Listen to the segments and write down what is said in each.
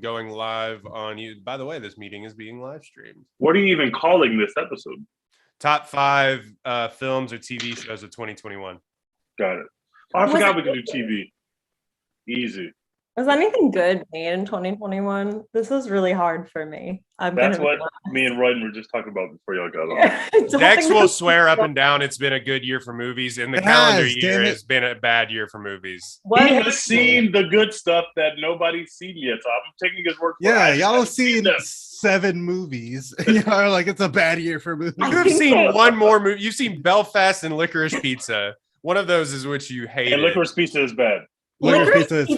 going live on you. By the way, this meeting is being live streamed. What are you even calling this episode? Top 5 films or TV shows of 2021. Got it. Oh, I forgot we can do TV. Easy. Was anything good made in 2021? This is really hard for me. That's what me and Royden were just talking about before y'all got on. Dex will swear up and down it's been a good year for movies, and the calendar year has been a bad year for movies. He has seen the good stuff that nobody's seen yet, so I'm taking his word for it. Yeah, y'all have seen 7 movies. Y'all are like, it's a bad year for movies. You've seen one more movie. You've seen Belfast and Licorice Pizza. One of those is which you hate. And Licorice Pizza is bad. Licorice Pizza is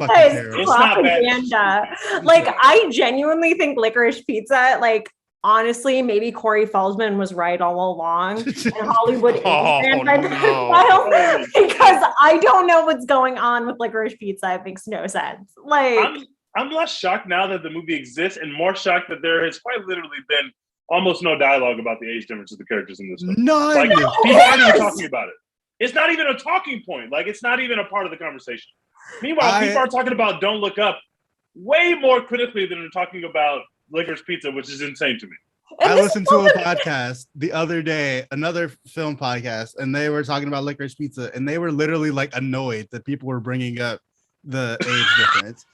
propaganda. Like, I genuinely think Licorice Pizza, like, honestly, maybe Corey Feldman was right all along, and Hollywood because I don't know what's going on with Licorice Pizza. It makes no sense. Like, I'm less shocked now that the movie exists, and more shocked that there has quite literally been almost no dialogue about the age difference of the characters in this film. None. Like, people aren't even talking about it. It's not even a talking point. Like, it's not even a part of the conversation. Meanwhile, people are talking about Don't Look Up way more critically than they're talking about Licorice Pizza, which is insane to me. I listened to a podcast the other day, another film podcast, and they were talking about Licorice Pizza, and they were literally like annoyed that people were bringing up the age difference.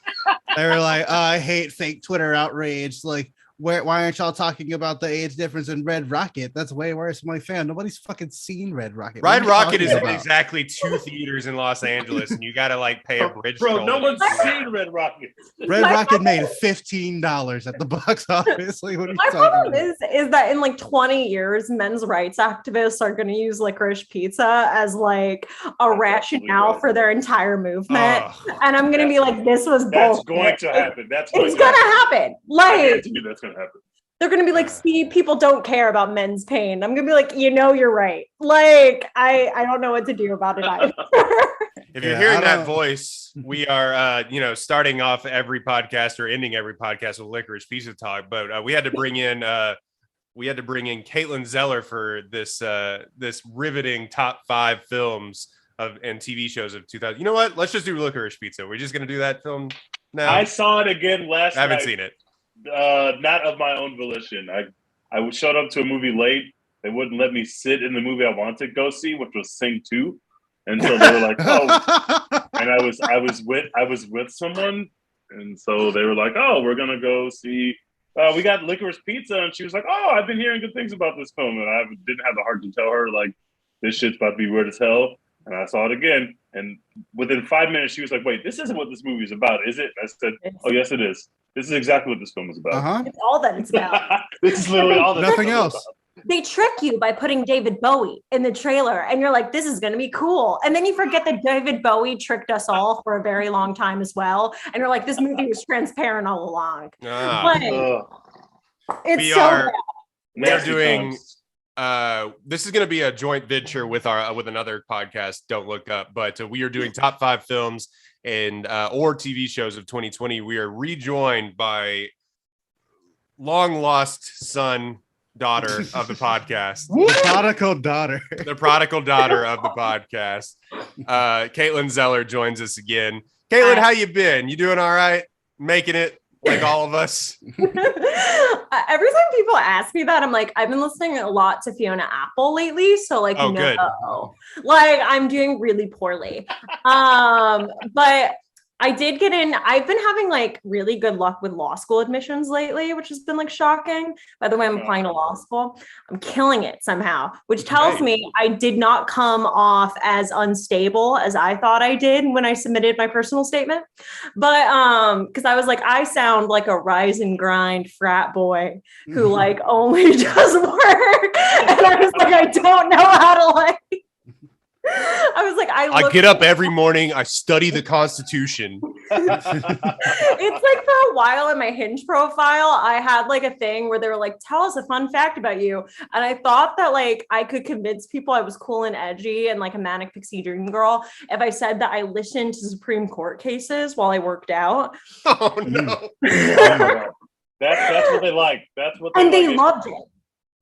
They were like, oh, I hate fake Twitter outrage. Like, why aren't y'all talking about the age difference in Red Rocket? That's way worse. I'm like, fam, nobody's fucking seen Red Rocket. Red Rocket is in exactly 2 theaters in Los Angeles, and you gotta like pay a bridge. Bro, no one's seen Red Rocket. Red Rocket made $15 at the box office. Like, what are you talking about? My problem is that in like 20 years, men's rights activists are going to use Licorice Pizza as like a rationale for their entire movement, and I'm going to be like, this was bullshit. That's going to happen. It's going to happen. Like, that's going to happen. They're going to be like, see, people don't care about men's pain. I'm going to be like, you're right. Like, I don't know what to do about it either. If you're hearing that voice, we are, starting off every podcast or ending every podcast with Licorice Pizza talk. But we had to bring in, Caitlin Zeller for this riveting top 5 films and TV shows of 2000. You know what? Let's just do Licorice Pizza. We're just going to do that film now. I saw it again last night. I haven't seen it. Not of my own volition. I showed up to a movie late. They wouldn't let me sit in the movie I wanted to go see, which was Sing 2. And so they were like, "Oh," and I was with someone, and so they were like, "Oh, we're gonna go see. We got Licorice Pizza," and she was like, "Oh, I've been hearing good things about this film," and I didn't have the heart to tell her like this shit's about to be weird as hell. And I saw it again, and within 5 minutes, she was like, "Wait, this isn't what this movie is about, is it?" And I said, "Oh, yes, it is. This is exactly what this film is about. It's all that it's about. This is literally all that. Nothing else." They trick you by putting David Bowie in the trailer, and you're like, this is going to be cool. And then you forget that David Bowie tricked us all for a very long time as well. And you're like, this movie was transparent all along. It's we are doing, this is going to be a joint venture with another podcast, Don't Look Up, but we are doing top 5 films and or TV shows of 2020. We are rejoined by long lost daughter of the podcast. The prodigal daughter. The prodigal daughter of the podcast. Caitlin Zeller joins us again. Caitlin, how you been? You doing all right? Making it like all of us? Every time people ask me that, I'm like, I've been listening a lot to Fiona Apple lately. So like, good. Like I'm doing really poorly. But I did get in. I've been having like really good luck with law school admissions lately, which has been like shocking. By the way, I'm applying to law school. I'm killing it somehow, which tells me I did not come off as unstable as I thought I did when I submitted my personal statement. But because I was like, I sound like a rise and grind frat boy who like only does work. And I was like, I don't know how to like. I was like, I get up every morning. I study the Constitution. It's like for a while in my Hinge profile, I had like a thing where they were like, tell us a fun fact about you. And I thought that like I could convince people I was cool and edgy and like a manic pixie dream girl if I said that I listened to Supreme Court cases while I worked out. Oh no. That's what they like. That's what they and like. They loved it.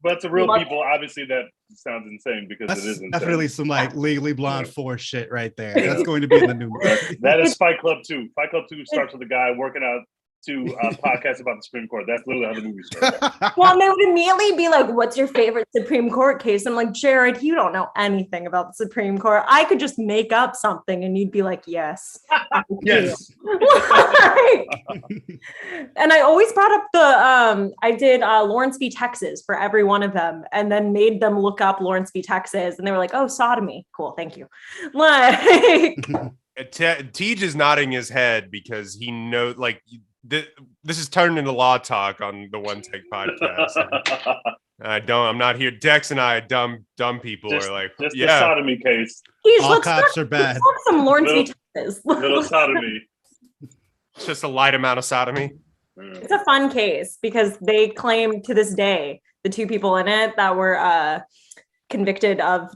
But to real people, obviously that sounds insane because it is insane. Definitely some like Legally Blonde 4 shit right there. That's going to be in the new movie. That is Fight Club 2. Fight Club 2 starts with a guy working out to podcasts about the Supreme Court. That's literally how the movie started. Well, and they would immediately be like, what's your favorite Supreme Court case? I'm like, Jared, you don't know anything about the Supreme Court. I could just make up something and you'd be like, yes. Yes. And I always brought up I did Lawrence v. Texas for every one of them and then made them look up Lawrence v. Texas. And they were like, oh, sodomy. Cool. Thank you. Like, Tej is nodding his head because he knows, like, this is turned into law talk on the One Take podcast. I'm not here. Dex and I, dumb people, are like, just yeah, the sodomy case. All cops are bad. Some Lawrence v. Texas. Little sodomy. It's just a light amount of sodomy. It's a fun case because they claim to this day, the two people in it that were convicted of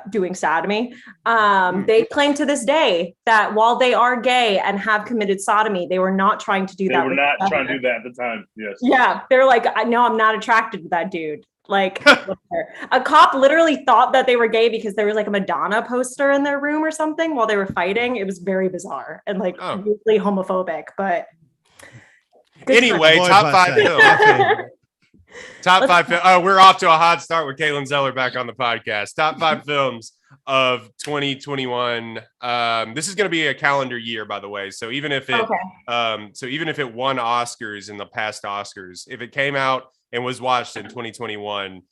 doing sodomy, they claim to this day that while they are gay and have committed sodomy, they were not trying to do that. They were not trying to do that at the time. Yes. Yeah, they're like, no, I'm not attracted to that dude. Like, a cop literally thought that they were gay because there was like a Madonna poster in their room or something while they were fighting. It was very bizarre and like really homophobic. But anyway, top 5 films. Top 5 films. Oh, we're off to a hot start with Caitlin Zeller back on the podcast. Top 5 films of 2021. This is going to be a calendar year, by the way. So even if it, won Oscars in the past Oscars, if it came out and was watched in 2021,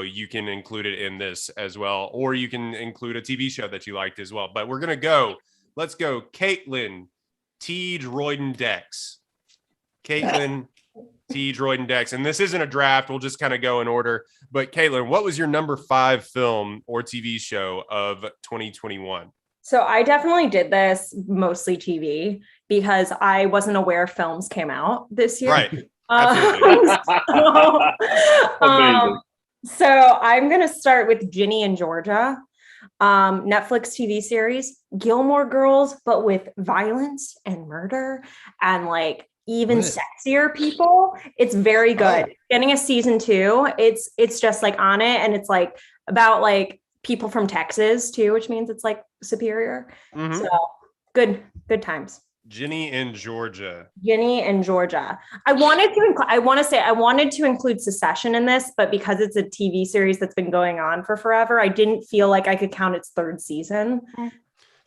you can include it in this as well, or you can include a TV show that you liked as well. But we're going to go. Let's go. Caitlin, Tej, Royden, Dex. Caitlin, Tej, Royden, Dex. And this isn't a draft. We'll just kind of go in order. But Caitlin, what was your number 5 film or TV show of 2021? So I definitely did this mostly TV because I wasn't aware films came out this year. Right. So I'm going to start with Ginny and Georgia, Netflix TV series, Gilmore Girls, but with violence and murder and like even sexier people. It's very good. Getting a season 2. It's just like on it. And it's like about like people from Texas too, which means it's like superior. Mm-hmm. So good times. Ginny and Georgia. I wanted to include Succession in this, but because it's a TV series that's been going on for forever, I didn't feel like I could count its 3rd season.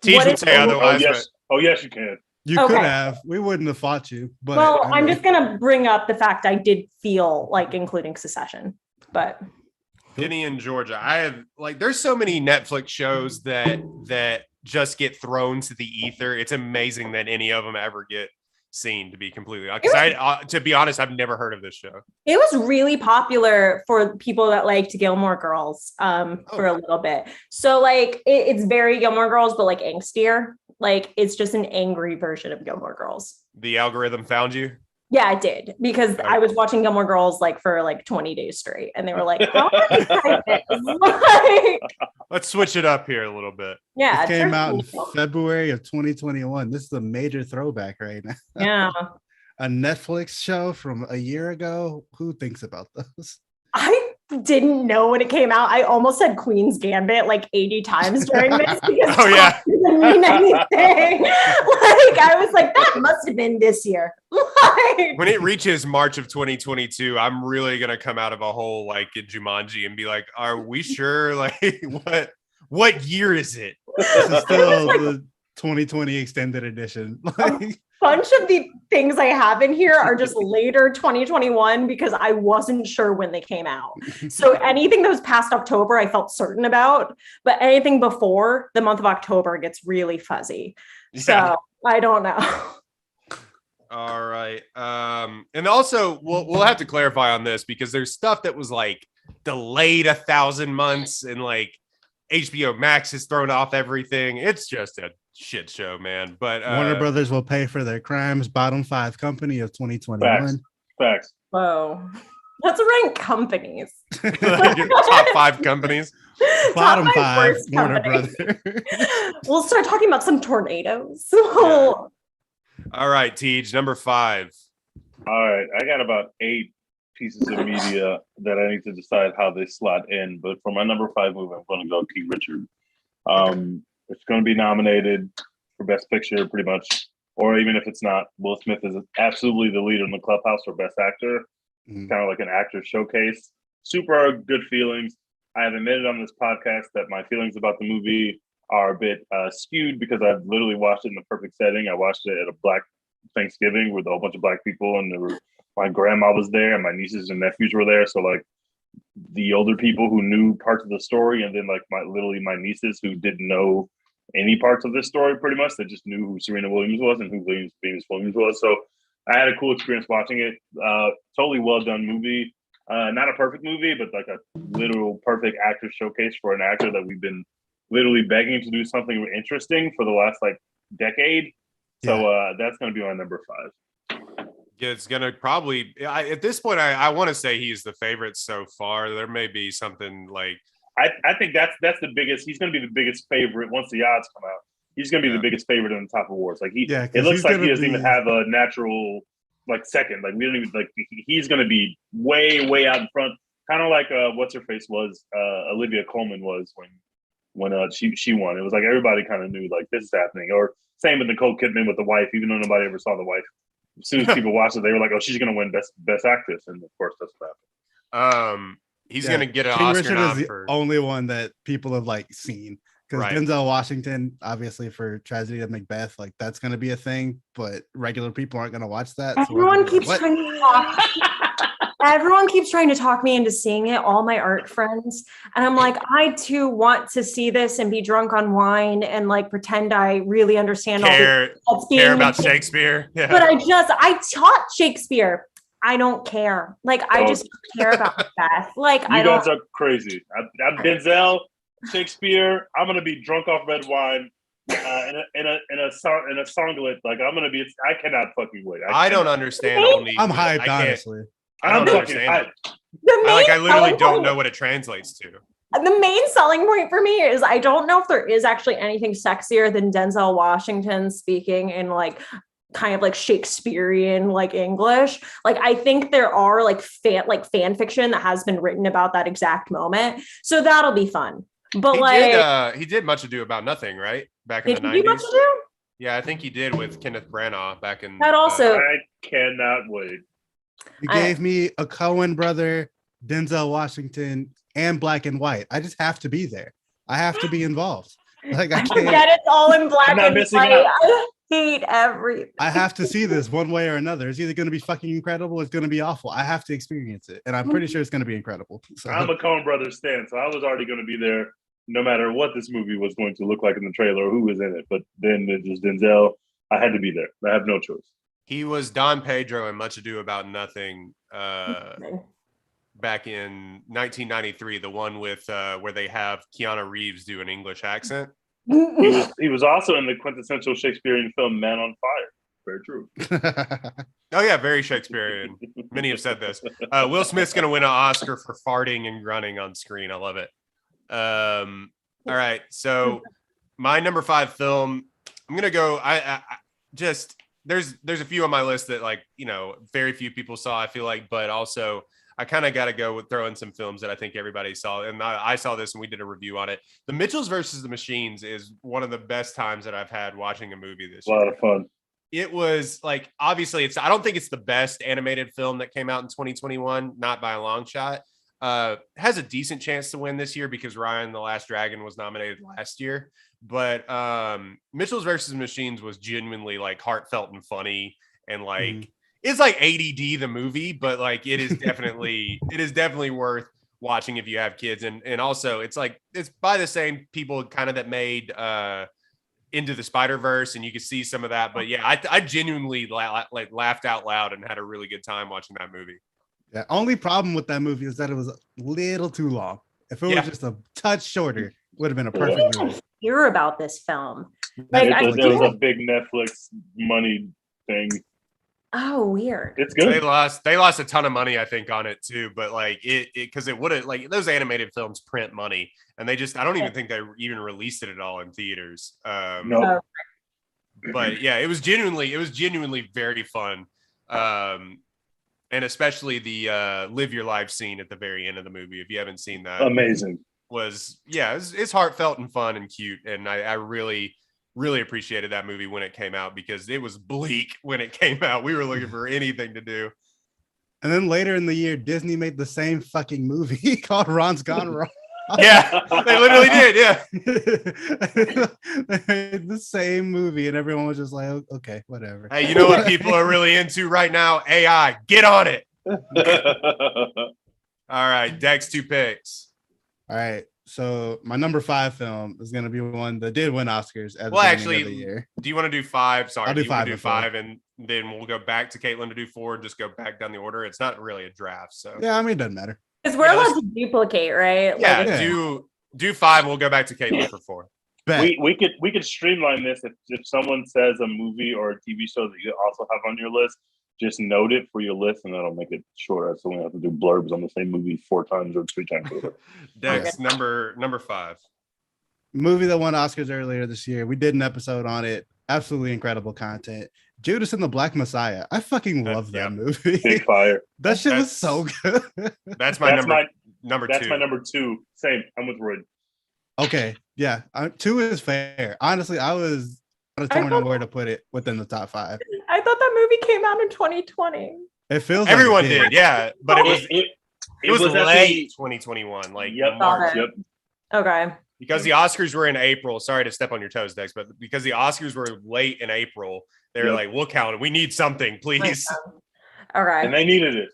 Tej would say otherwise. Yes, you can. You could have. We wouldn't have fought you. But I'm just gonna bring up the fact I did feel like including Succession, but Ginny and Georgia. I have there's so many Netflix shows that just get thrown to the ether. It's amazing that any of them ever get seen, to be completely honest. Because to be honest, I've never heard of this show. It was really popular for people that liked Gilmore Girls for a little bit. So like it's very Gilmore Girls, but like angstier. Like it's just an angry version of Gilmore Girls. The algorithm found you? Yeah, it did, because I was watching Gilmore Girls like for like 20 days straight, and they were like, let's switch it up here a little bit. Yeah, it came out in February of 2021. This is a major throwback right now. Yeah. A Netflix show from a year ago. Who thinks about those? I didn't know when it came out. I almost said Queen's Gambit like 80 times during this because didn't mean anything. Like I was like, that must have been this year. When it reaches March of 2022, I'm really gonna come out of a hole like in Jumanji and be like, are we sure? Like what year is it? This is still the 2020 extended edition. Bunch of the things I have in here are just later 2021 because I wasn't sure when they came out. So anything that was past October, I felt certain about, but anything before the month of October gets really fuzzy. Yeah. So I don't know. All right. And also we'll have to clarify on this because there's stuff that was like delayed 1,000 months and like HBO Max has thrown off everything. It's just a shit show, man. But Warner Brothers will pay for their crimes. Bottom 5 company of 2021. Facts. Whoa. Let's rank companies. Top 5 companies. Bottom 5 Warner Brothers. We'll start talking about some tornadoes. Yeah. All right, Tej, number 5. All right, I got about 8 pieces of media that I need to decide how they slot in. But for my number 5 movie, I'm going to go King Richard. It's going to be nominated for Best Picture pretty much or even if it's not, Will Smith is absolutely the leader in the clubhouse for Best Actor. Kind of like an actor showcase. Super good feelings. I have admitted on this podcast that my feelings about the movie are a bit skewed because I've literally watched it in the perfect setting. I watched it at a Black Thanksgiving with a whole bunch of Black people, and my grandma was there, and my nieces and nephews were there. So like the older people who knew parts of the story, and then like my nieces who didn't know any parts of this story, pretty much. They just knew who Serena Williams was and who Venus Williams was. So I had a cool experience watching it. Totally well done movie. Not a perfect movie, but like a literal perfect actor showcase for an actor that we've been literally begging to do something interesting for the last like decade. So that's going to be my number 5. Yeah, it's going to probably, at this point, I want to say he's the favorite so far. There may be something like, I think that's the biggest. He's going to be the biggest favorite once the odds come out. He's going to be the biggest favorite in the top awards. Like it looks like he doesn't even have a natural like second. Like we don't even like. He's going to be way out in front. Kind of like what's her face was Olivia Colman was when she won. It was like everybody kind of knew like this is happening. Or same with Nicole Kidman with the wife, even though nobody ever saw the wife. As soon as people watched it, they were like, "Oh, she's going to win best actress," and of course that's what happened. He's going to get an King Oscar Richard nom is the for only one that people have like seen, because Denzel Washington, obviously for Tragedy of Macbeth, like that's going to be a thing, but regular people aren't going to watch that. Everyone keeps trying to talk. Everyone keeps trying to talk me into seeing it. All my art friends, and I'm like, I too want to see this and be drunk on wine and like pretend I really understand care about Shakespeare. Yeah. But I taught Shakespeare. I don't care. Like I just care about Macbeth. Like you guys are crazy. I'm Denzel, Shakespeare. I'm gonna be drunk off red wine in a songlet. Like I'm gonna be. I cannot fucking wait. I don't understand. I'm hyped, honestly. I don't understand. I literally don't know what it translates to. The main selling point for me is I don't know if there is actually anything sexier than Denzel Washington speaking in like kind of like Shakespearean like English. Like I think there are like fan fiction that has been written about that exact moment. So that'll be fun. But he did Much Ado About Nothing, right? Back in the 90s. Did he do Much Ado? Yeah, I think he did with Kenneth Branagh back in that also. I cannot wait. You gave me a Coen brother, Denzel Washington, and black and white. I just have to be there. I have to be involved. Like I can't. Forget it's all in black and white. I hate everything. I have to see this one way or another. It's either going to be fucking incredible or it's going to be awful. I have to experience it, and I'm pretty sure it's going to be incredible. So. I'm a Coen Brothers stan, so I was already going to be there no matter what this movie was going to look like in the trailer or who was in it. But then it was Denzel. I had to be there. I have no choice. He was Don Pedro in Much Ado About Nothing back in 1993, the one with where they have Keanu Reeves do an English accent. He was also in the quintessential Shakespearean film Man on Fire. Very true. Oh yeah, very Shakespearean. Many have said this. Will Smith's going to win an Oscar for farting and grunting on screen. I love it. All right, so my number 5 film. I'm going to go. I just there's a few on my list that like very few people saw. I feel like, but also. I kind of got to go with throwing some films that I think everybody saw. And I saw this and we did a review on it. The Mitchells versus the Machines is one of the best times that I've had watching a movie this year. A lot of fun. It was like, obviously I don't think it's the best animated film that came out in 2021, not by a long shot. Has a decent chance to win this year because Ryan the Last Dragon was nominated last year. But Mitchells versus Machines was genuinely like heartfelt and funny and like, it's like ADD the movie, but like it is definitely worth watching if you have kids. And also it's like it's by the same people kind of that made Into the Spider-Verse, and you can see some of that. But yeah, I genuinely laughed out loud and had a really good time watching that movie. Yeah, only problem with that movie is that it was a little too long. If it was just a touch shorter, it would have been a perfect movie. Hear about this film? Like, there was a big Netflix money thing. Oh, weird. It's good. They lost a ton of money, I think, on it too. But like it because it would have like those animated films print money, and I don't even think they even released it at all in theaters. No. But yeah, it was genuinely very fun, and especially the live your life scene at the very end of the movie. If you haven't seen that, amazing. It's heartfelt and fun and cute, and I really really appreciated that movie when it came out because it was bleak when it came out. We were looking for anything to do. And then later in the year, Disney made the same fucking movie called Ron's Gone Wrong. Yeah, they literally did. Yeah. They made the same movie, and everyone was just like, okay, whatever. Hey, you know what people are really into right now? AI. Get on it. All right, Dex, 2 picks. All right. So my number 5 film is going to be one that did win Oscars at the beginning Actually, of the year. do you want to do 5? Sorry, I'll do you want 5 to do before. 5, and then we'll go back to Caitlin to do 4 and just go back down the order. It's not really a draft, so Yeah, I mean, it doesn't matter. Because we're allowed to duplicate, right? yeah, Like, Yeah. do 5. We'll go back to Caitlin for 4. Bet. we could streamline this if someone says a movie or a TV show that you also have on your list, just note it for your list, and that'll make it shorter. So we don't have to do blurbs on the same movie 4 times or 3 times. Dex, number 5. Movie that won Oscars earlier this year. We did an episode on it. Absolutely incredible content. Judas and the Black Messiah. I fucking love that movie. Big fire. That shit was so good. That's my number 2. That's my number 2. Same. I'm with Roy. Okay, yeah, 2 is fair. Honestly, I was torn on where to put it within the top 5. I thought that movie came out in 2020. It feels Everyone like it did, yeah, but it was at late 2021, like Yep. March. Yep. Okay. Because the Oscars were in April. Sorry to step on your toes, Dex, but because the Oscars were late in April, they were like, "We'll count it. We need something, please." Okay. And they needed it.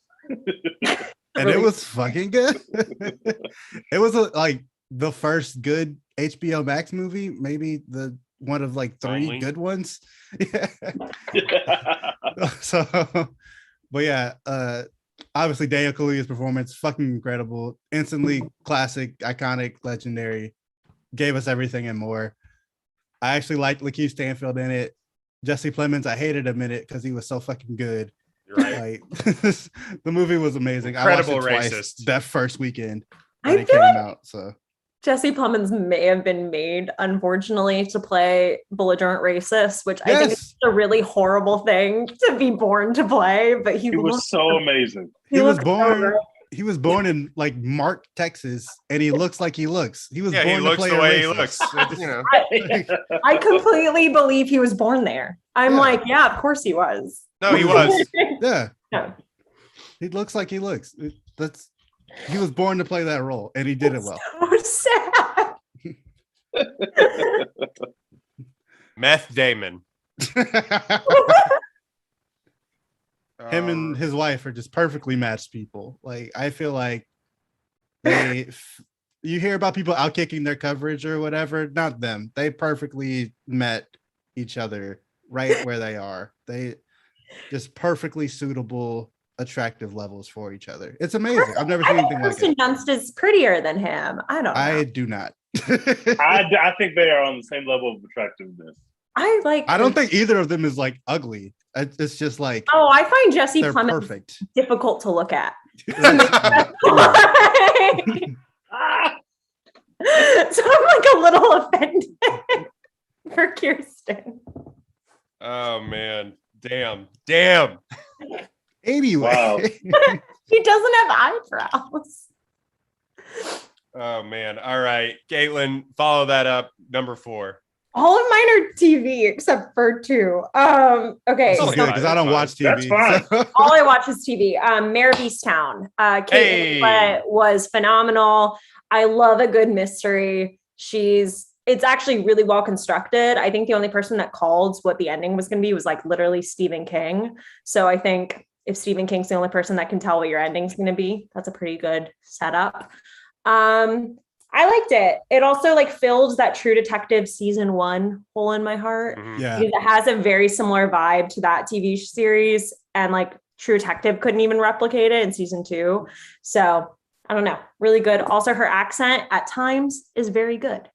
And it was fucking good. It was like the first good HBO Max movie, maybe the one of like 3 Only. good ones. Yeah. So, but yeah, obviously Daniel Kaluuya's performance, fucking incredible, instantly classic, iconic, legendary, gave us everything and more. I actually liked Lakeith Stanfield in it. Jesse Plemons, I hated him in it because he was so fucking good. You're right. Like, the movie was amazing. Incredible I watched it twice racist. that first weekend I when it feel came like out. So Jesse Plemons may have been made, unfortunately, to play belligerent racist, which I think is a really horrible thing to be born to play. But he was so amazing. He was looked born. so He was born in like Mark, Texas, and he looks like he looks. He was Yeah, born he to looks play the a way he racist. looks. You know. I completely believe he was born there. I'm Yeah. like, yeah, of course he was. No, he was. Yeah, Yeah. he looks like he looks. He was born to play that role, and he did it well. So sad. Meth Damon. Him and his wife are just perfectly matched people. Like, I feel like you hear about people outkicking their coverage or whatever. Not them. They perfectly met each other right where they are. They just perfectly suitable, attractive levels for each other. It's amazing. I've never seen anything like Kirsten it. Dunst is prettier than him. I don't know. I do not. I think they are on the same level of attractiveness. I don't think either of them is like ugly. It's just like, Oh, I find Jesse they're Plemons perfect. difficult to look at. So I'm like a little offended for Kirsten. Oh man, damn. Anyway, Wow. He doesn't have eyebrows. Oh man. All right, Caitlin, follow that up. Number 4. All of mine are TV except for 2. Okay. That's So only good because I don't watch TV. That's fine. so- all I watch is TV. Mayor of Easttown. Kate Winslet was phenomenal. I love a good mystery. It's actually really well constructed. I think the only person that called what the ending was going to be was like literally Stephen King. So I think if Stephen King's the only person that can tell what your ending's going to be, that's a pretty good setup. I liked it. It also like filled that True Detective season 1 hole in my heart. Mhm. Yeah. Because it has a very similar vibe to that TV series, and like True Detective couldn't even replicate it in season 2. So I don't know, really good. Also, her accent at times is very good.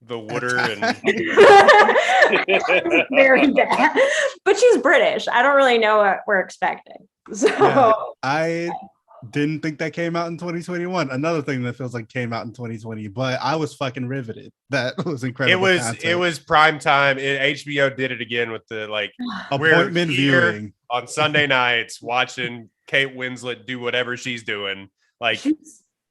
The Wooder and Very bad, but she's British. I don't really know what we're expecting. So Yeah. I didn't think that came out in 2021. Another thing that feels like came out in 2020, but I was fucking riveted. That was incredible. it was prime time. HBO did it again with the like appointment we're here viewing. on Sunday nights watching Kate Winslet do whatever she's doing. Like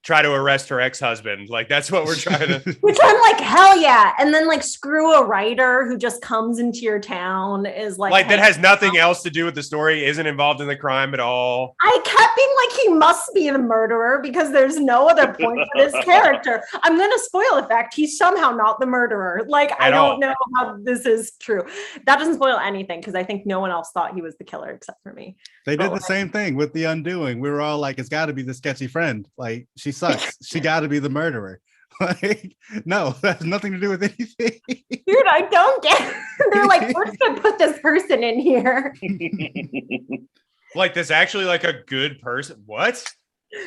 try to arrest her ex-husband. Like that's what we're trying to. Which I'm like, hell yeah. And then like screw a writer who just comes into your town is like That has nothing else to do with the story, isn't involved in the crime at all. I kept being like, he must be the murderer because there's no other point for this character. I'm going to spoil the fact he's somehow not the murderer. Like, I don't know how this is true. That doesn't spoil anything because I think no one else thought he was the killer except for me. They did the same thing with The Undoing. We were all like, it's got to be the sketchy friend. Like, she sucks. She got to be the murderer. Like, no, that has nothing to do with anything. Dude, I don't get it. They're like, we're just gonna put this person in here. Like, this actually like a good person. What?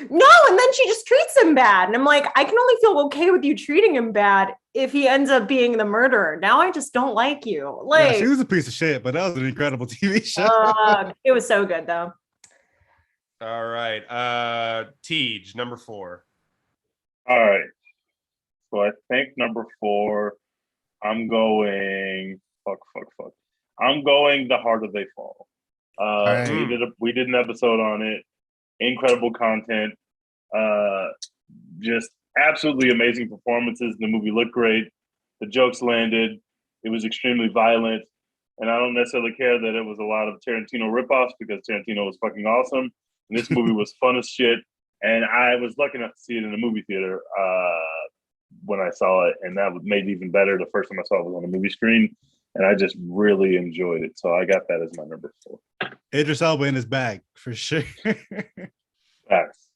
No, and then she just treats him bad. And I'm like, I can only feel okay with you treating him bad if he ends up being the murderer. Now I just don't like you. Like, yeah, she was a piece of shit, but that was an incredible TV show. It was so good though. All right. Tej, number 4. All right. So I think number 4, I'm going I'm going The Harder They Fall. We did an episode on it. Incredible content. Just absolutely amazing performances. The movie looked great. The jokes landed. It was extremely violent. And I don't necessarily care that it was a lot of Tarantino ripoffs because Tarantino was fucking awesome. And this movie was fun as shit. And I was lucky enough to see it in a movie theater when I saw it. And that made it even better. The first time I saw it was on a movie screen. And I just really enjoyed it. So I got that as my number 4. Idris Elba in his bag, for sure. Facts.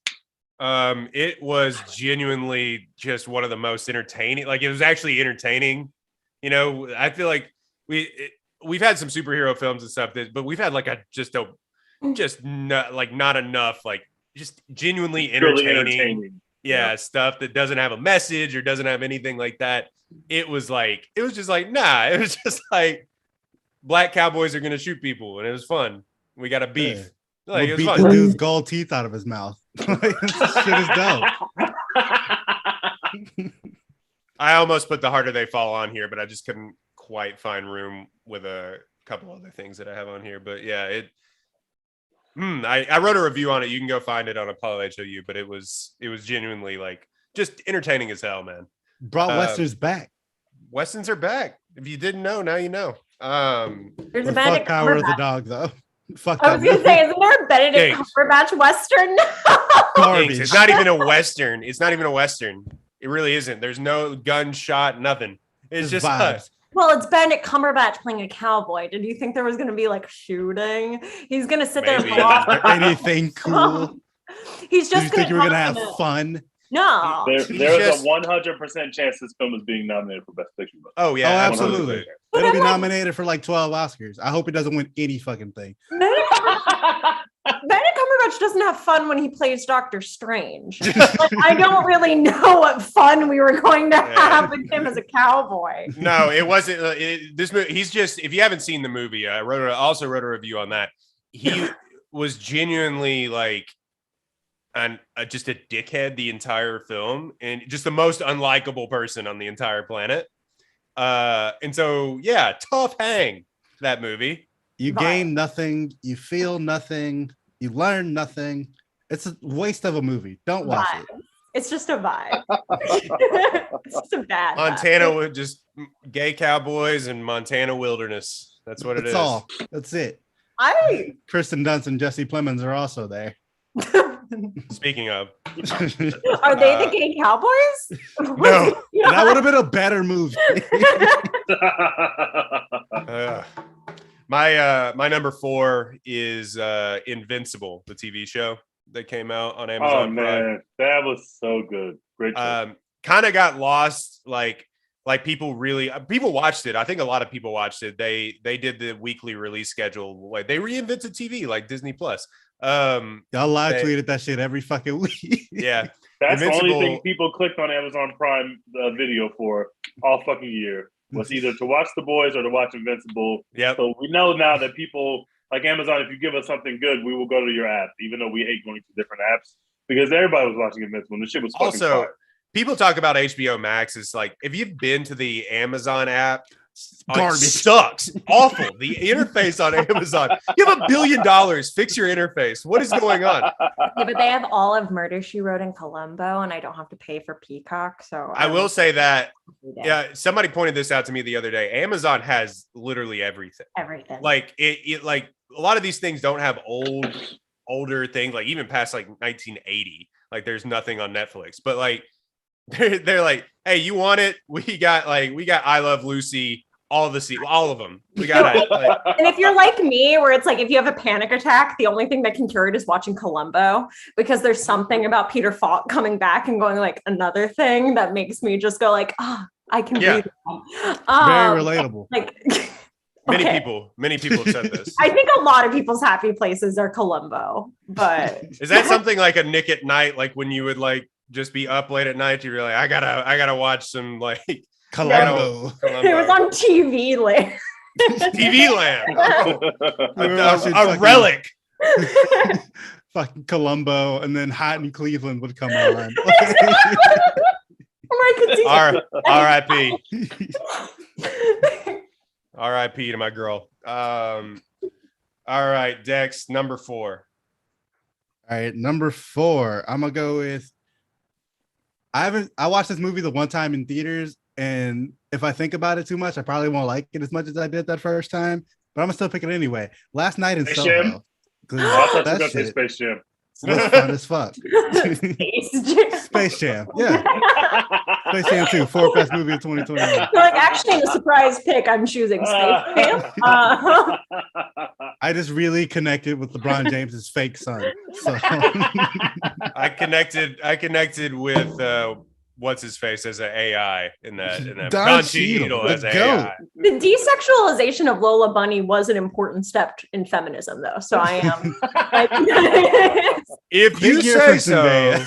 It was genuinely just one of the most entertaining. Like, it was actually entertaining. You know, I feel like we've had some superhero films and stuff, but we've had like not enough, like just genuinely entertaining. Yeah, stuff that doesn't have a message or doesn't have anything like that. It was just like black cowboys are gonna shoot people, and it was fun. We got a beef. Yeah. Like, We'll it was beat fun. the dude's gold teeth out of his mouth. Like, this shit is dope. I almost put The Harder They Fall on here, but I just couldn't quite find room with a couple other things that I have on here. But yeah, I wrote a review on it. You can go find it on a HOU, but it was genuinely like just entertaining as hell, man. Brought Westerns back. Westerns are back. If you didn't know, now you know. There's a Fuck Benedict Power of the Cumberbatch. Dog, though. Fuck I was that gonna movie. say, isn't there a Benedict Cumberbatch Western? Garbage. It's not even a Western. It's not even a Western. It really isn't. There's no gunshot, nothing. It's just vibes. Well, it's Benedict Cumberbatch playing a cowboy. Did you think there was going to be like shooting? He's going to sit there and Maybe. block. Anything cool? He's Did just you think you were gonna have fun? No. There is a 100% chance this film is being nominated for Best Picture. Oh yeah, Oh, absolutely. 100%. It'll be nominated for like 12 Oscars. I hope it doesn't win any fucking thing. Benedict Cumberbatch doesn't have fun when he plays Doctor Strange. Like, I don't really know what fun we were going to have with him as a cowboy. No, it wasn't. This movie. He's just. If you haven't seen the movie, I also wrote a review on that. He was genuinely like, just a dickhead the entire film, and just the most unlikable person on the entire planet. And so, yeah, tough hang, that movie. You gain nothing, you feel nothing, you learn nothing. It's a waste of a movie. Don't watch it. It's just a vibe. It's just a bad Montana vibe. with just gay cowboys and Montana wilderness. That's what it is. That's all. That's it. Kristen Dunst and Jesse Plemons are also there. Speaking of, Are they the gay cowboys? No. That would have been a better movie. My number 4 is Invincible, the TV show that came out on Amazon. Oh man, that was so good. Great show. Kind of got lost. Like people watched it. I think a lot of people watched it. They did the weekly release schedule. Like they reinvented TV, like Disney Plus. Y'all live tweeted that shit every fucking week. Yeah, that's the only thing people clicked on Amazon Prime Video for all fucking year was either to watch The Boys or to watch Invincible. Yeah. So we know now that people like Amazon, if you give us something good, we will go to your app, even though we hate going to different apps because everybody was watching Invincible. And the shit was fucking also fire. People talk about HBO Max. It's like if you've been to the Amazon app Garbage. Sucks. Awful. The interface on Amazon. You have $1 billion. Fix your interface. What is going on? Yeah, but they have all of Murder, She Wrote in Columbo, and I don't have to pay for Peacock. So I will say that, yeah, somebody pointed this out to me the other day. Amazon has literally everything. Everything. Like it like a lot of these things don't have older things, like even past like 1980. Like there's nothing on Netflix, but like they're like, hey, you want it? We got I Love Lucy. All of them. We got it. Like, and if you're like me, where it's like if you have a panic attack, the only thing that can cure it is watching Columbo, because there's something about Peter Falk coming back and going like another thing that makes me just go like, oh, I can breathe. Very relatable. Like many people have said this. I think a lot of people's happy places are Columbo, but is that something like a Nick at Night, like when you would like just be up late at night, you're like, I gotta watch some like Columbo. It was on TV Land. TV Land. A relic. Fucking Columbo, and then Hot in Cleveland would come on. R.I.P. R.I.P. to my girl. All right, Dex, number 4. All right, number 4. I'm gonna go with. I watched this movie the one time in theaters, and if I think about it too much, I probably won't like it as much as I did that first time. But I'm gonna still pick it anyway. Last Night in Soho. I thought you were gonna say Space Jam. Was fun as fuck. Space Jam. Space Jam. Yeah. Space Jam 2, 4th best movie of 2021. Like, actually, in a surprise pick, I'm choosing Space Jam. I just really connected with LeBron James's fake son. So I connected with what's his face as an AI in that Don Cheadle as an AI. The desexualization of Lola Bunny was an important step in feminism, though. So I am. If you say so.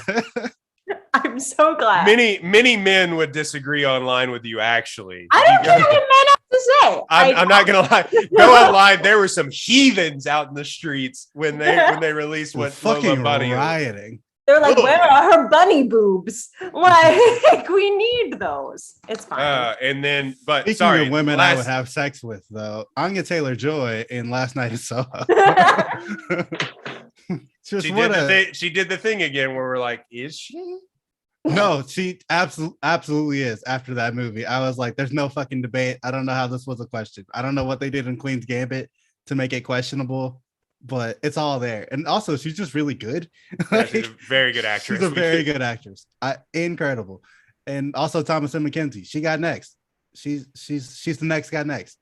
I'm so glad. Many men would disagree online with you. Actually, I don't care what men have to say. I'm not gonna lie. Go online. There were some heathens out in the streets when they released what Lola Bunny rioting. They're like, where are her bunny boobs? Like, we need those. It's fine. And then, but speaking sorry, of women I would have sex with, though, Anya Taylor-Joy in Last Night in Soho. She did the thing again where we're like, is she? No, she absolutely is. After that movie, I was like, there's no fucking debate. I don't know how this was a question. I don't know what they did in Queen's Gambit to make it questionable, but it's all there. And also, she's just really good. Yeah, she's a very good actress. She's a very good actress. Incredible. And also Thomasin McKenzie. She got next. She's the next guy next.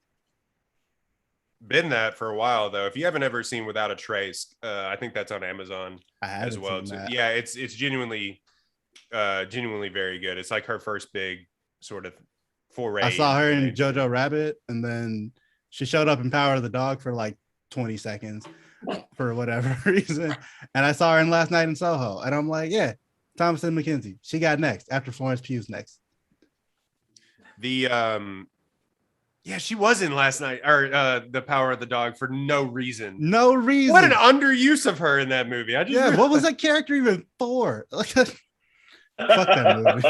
Been that for a while though. If you haven't ever seen Without a Trace, I think that's on Amazon as well. Yeah, it's genuinely very good. It's like her first big sort of foray. I saw her in Jojo Rabbit, and then she showed up in Power of the Dog for like 20 seconds for whatever reason. And I saw her in Last Night in Soho, and I'm like, yeah, Thomasin McKenzie. She got next after Florence Pugh's next. Yeah, she was in Last Night or The Power of the Dog for no reason. No reason. What an underuse of her in that movie. What was that character even for? Fuck that movie.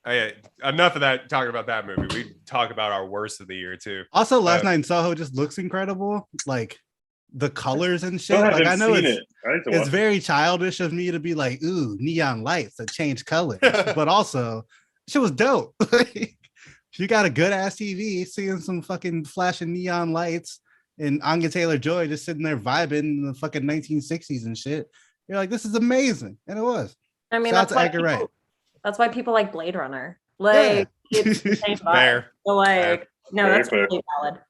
Oh, yeah, enough of that. Talking about that movie, we talk about our worst of the year too. Also, Last Night in Soho just looks incredible. Like the colors and shit. Like I know it's very childish of me to be like, ooh, neon lights that change colors, but also shit was dope. If you got a good ass TV, seeing some fucking flashing neon lights and Anya Taylor-Joy just sitting there vibing in the fucking 1960s and shit, you're like, this is amazing, and it was. I mean, that's why people like Blade Runner. Like, it's the same vibe. Fair. So like, Fair. no, that's really valid.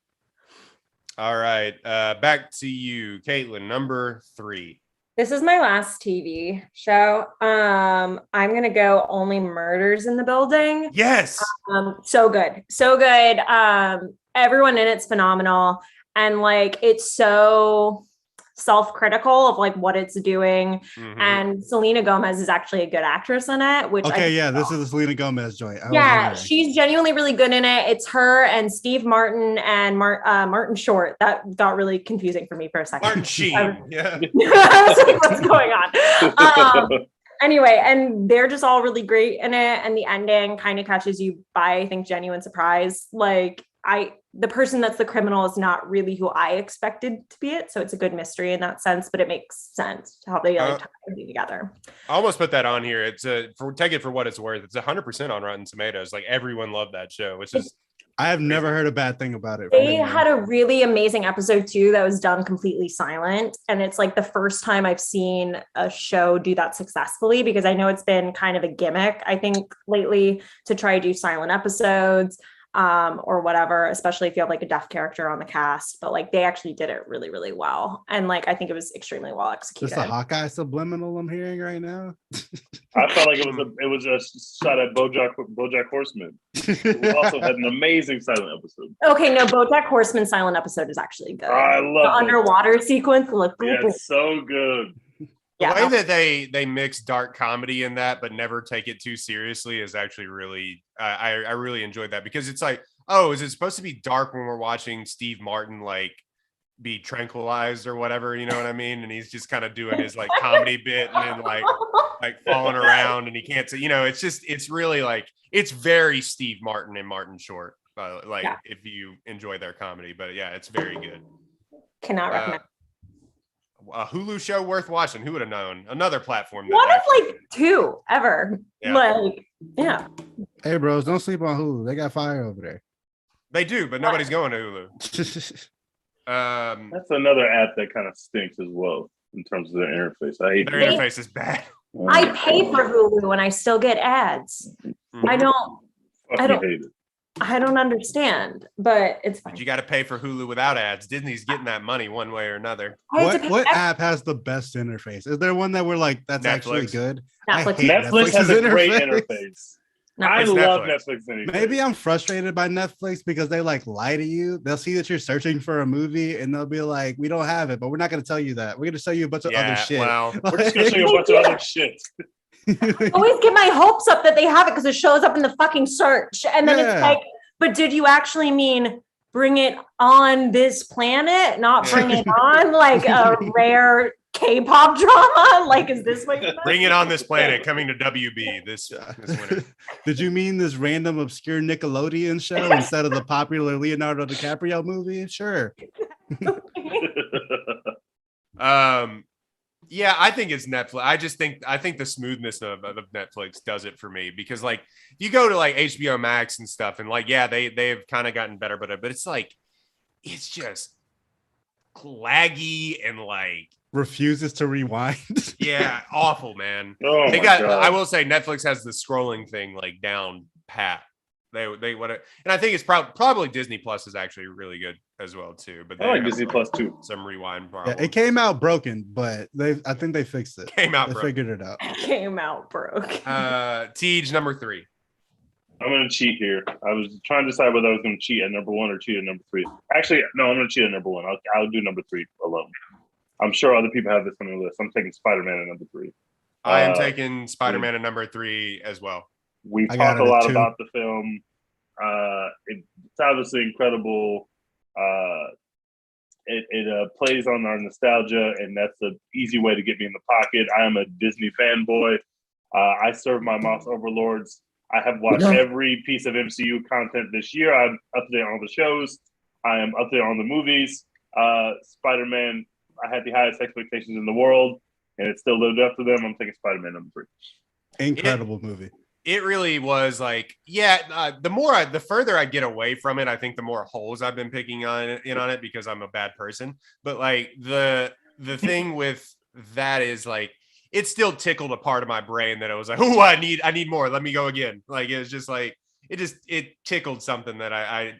All right, back to you, Caitlin. Number 3. This is my last TV show. I'm gonna go Only Murders in the Building. Yes. So good. Everyone in it's phenomenal, and like it's so self-critical of like what it's doing. Mm-hmm. And Selena Gomez is actually a good actress in it. Which this is a Selena Gomez joint. She's genuinely really good in it. It's her and Steve Martin and Martin Short. That got really confusing for me for a second. Martin Sheen. Yeah. I was like, what's going on? Anyway, and they're just all really great in it. And the ending kind of catches you by, I think, genuine surprise. Like, the person that's the criminal is not really who I expected to be it. So it's a good mystery in that sense, but it makes sense how they tie everything together. I almost put that on here. It's take it for what it's worth. It's 100% on Rotten Tomatoes. Like everyone loved that show, which is I have never heard a bad thing about it. They had a really amazing episode too that was done completely silent. And it's like the first time I've seen a show do that successfully, because I know it's been kind of a gimmick, I think, lately to try to do silent episodes or whatever, especially if you have like a deaf character on the cast. But like they actually did it really, really well. And like I think it was extremely well executed. Just a Hawkeye subliminal I'm hearing right now. I felt like it was a shot at BoJack Horseman, who also had an amazing silent episode. Okay, no, BoJack Horseman silent episode is actually good. I love the underwater sequence. It's so good. The way that they mix dark comedy in that, but never take it too seriously, is actually really I really enjoyed that, because it's like, oh, is it supposed to be dark when we're watching Steve Martin like be tranquilized or whatever, you know what I mean? And he's just kind of doing his like comedy bit and then like falling around and he can't say, you know, it's really like, it's very Steve Martin and Martin Short, if you enjoy their comedy. But yeah, it's very good. Cannot recommend. A Hulu show worth watching. Who would have known? Another platform. One of like two ever. Yeah. Like, yeah. Hey, bros, don't sleep on Hulu. They got fire over there. They do, but nobody's going to Hulu. That's another app that kind of stinks as well in terms of their interface. I hate their interface is bad. I pay for Hulu and I still get ads. Mm-hmm. I don't hate it. I don't understand, but it's fine. But you got to pay for Hulu without ads. Disney's getting that money one way or another. What app has the best interface? Is there one that we're like, that's Netflix. Actually good? Netflix has a great interface. I love Netflix interface. Maybe I'm frustrated by Netflix because they like lie to you. They'll see that you're searching for a movie and they'll be like, we don't have it, but we're not going to tell you that. We're going to show you a bunch of other shit. Well, we're just going to show you a bunch of other shit. I always get my hopes up that they have it because it shows up in the fucking search. And then it's like, but did you actually mean bring it on this planet, not bring it on like a rare K-pop drama? Like, is this what you bring it on this planet coming to WB this winter? Did you mean this random obscure Nickelodeon show instead of the popular Leonardo DiCaprio movie? Sure. Yeah, I think it's Netflix. I think the smoothness of Netflix does it for me, because like you go to like HBO Max and stuff and like, yeah, they've kind of gotten better, but it's like, it's just laggy and like refuses to rewind. Yeah, awful, man. Oh, God. I will say Netflix has the scrolling thing like down pat. They want to, and I think it's probably Disney Plus is actually really good as well too. But I like Disney Plus too. Some rewind problems. Yeah, it came out broken, but I think they fixed it. They figured it out. Came out broke. Tej, number 3. I'm gonna cheat here. I was trying to decide whether I was gonna cheat at number 1 or cheat at number 3. Actually, no, I'm gonna cheat at number 1. I'll do number 3 alone. I'm sure other people have this on their list. I'm taking Spider-Man at number 3. I am taking Spider-Man at number 3 as well. We talked a lot about the film. It's obviously incredible. It plays on our nostalgia, and that's an easy way to get me in the pocket. I am a Disney fanboy. I serve my mouse overlords. I have watched every piece of MCU content this year. I'm up there on the shows. I am up there on the movies. Spider-Man, I had the highest expectations in the world, and it still lived up to them. I'm taking Spider-Man number 3. Incredible movie. It really was like, the further I get away from it, I think the more holes I've been picking on it because I'm a bad person. But like the thing with that is like, it still tickled a part of my brain that I was like, oh, I need more. Let me go again. Like, it was just like, it tickled something that I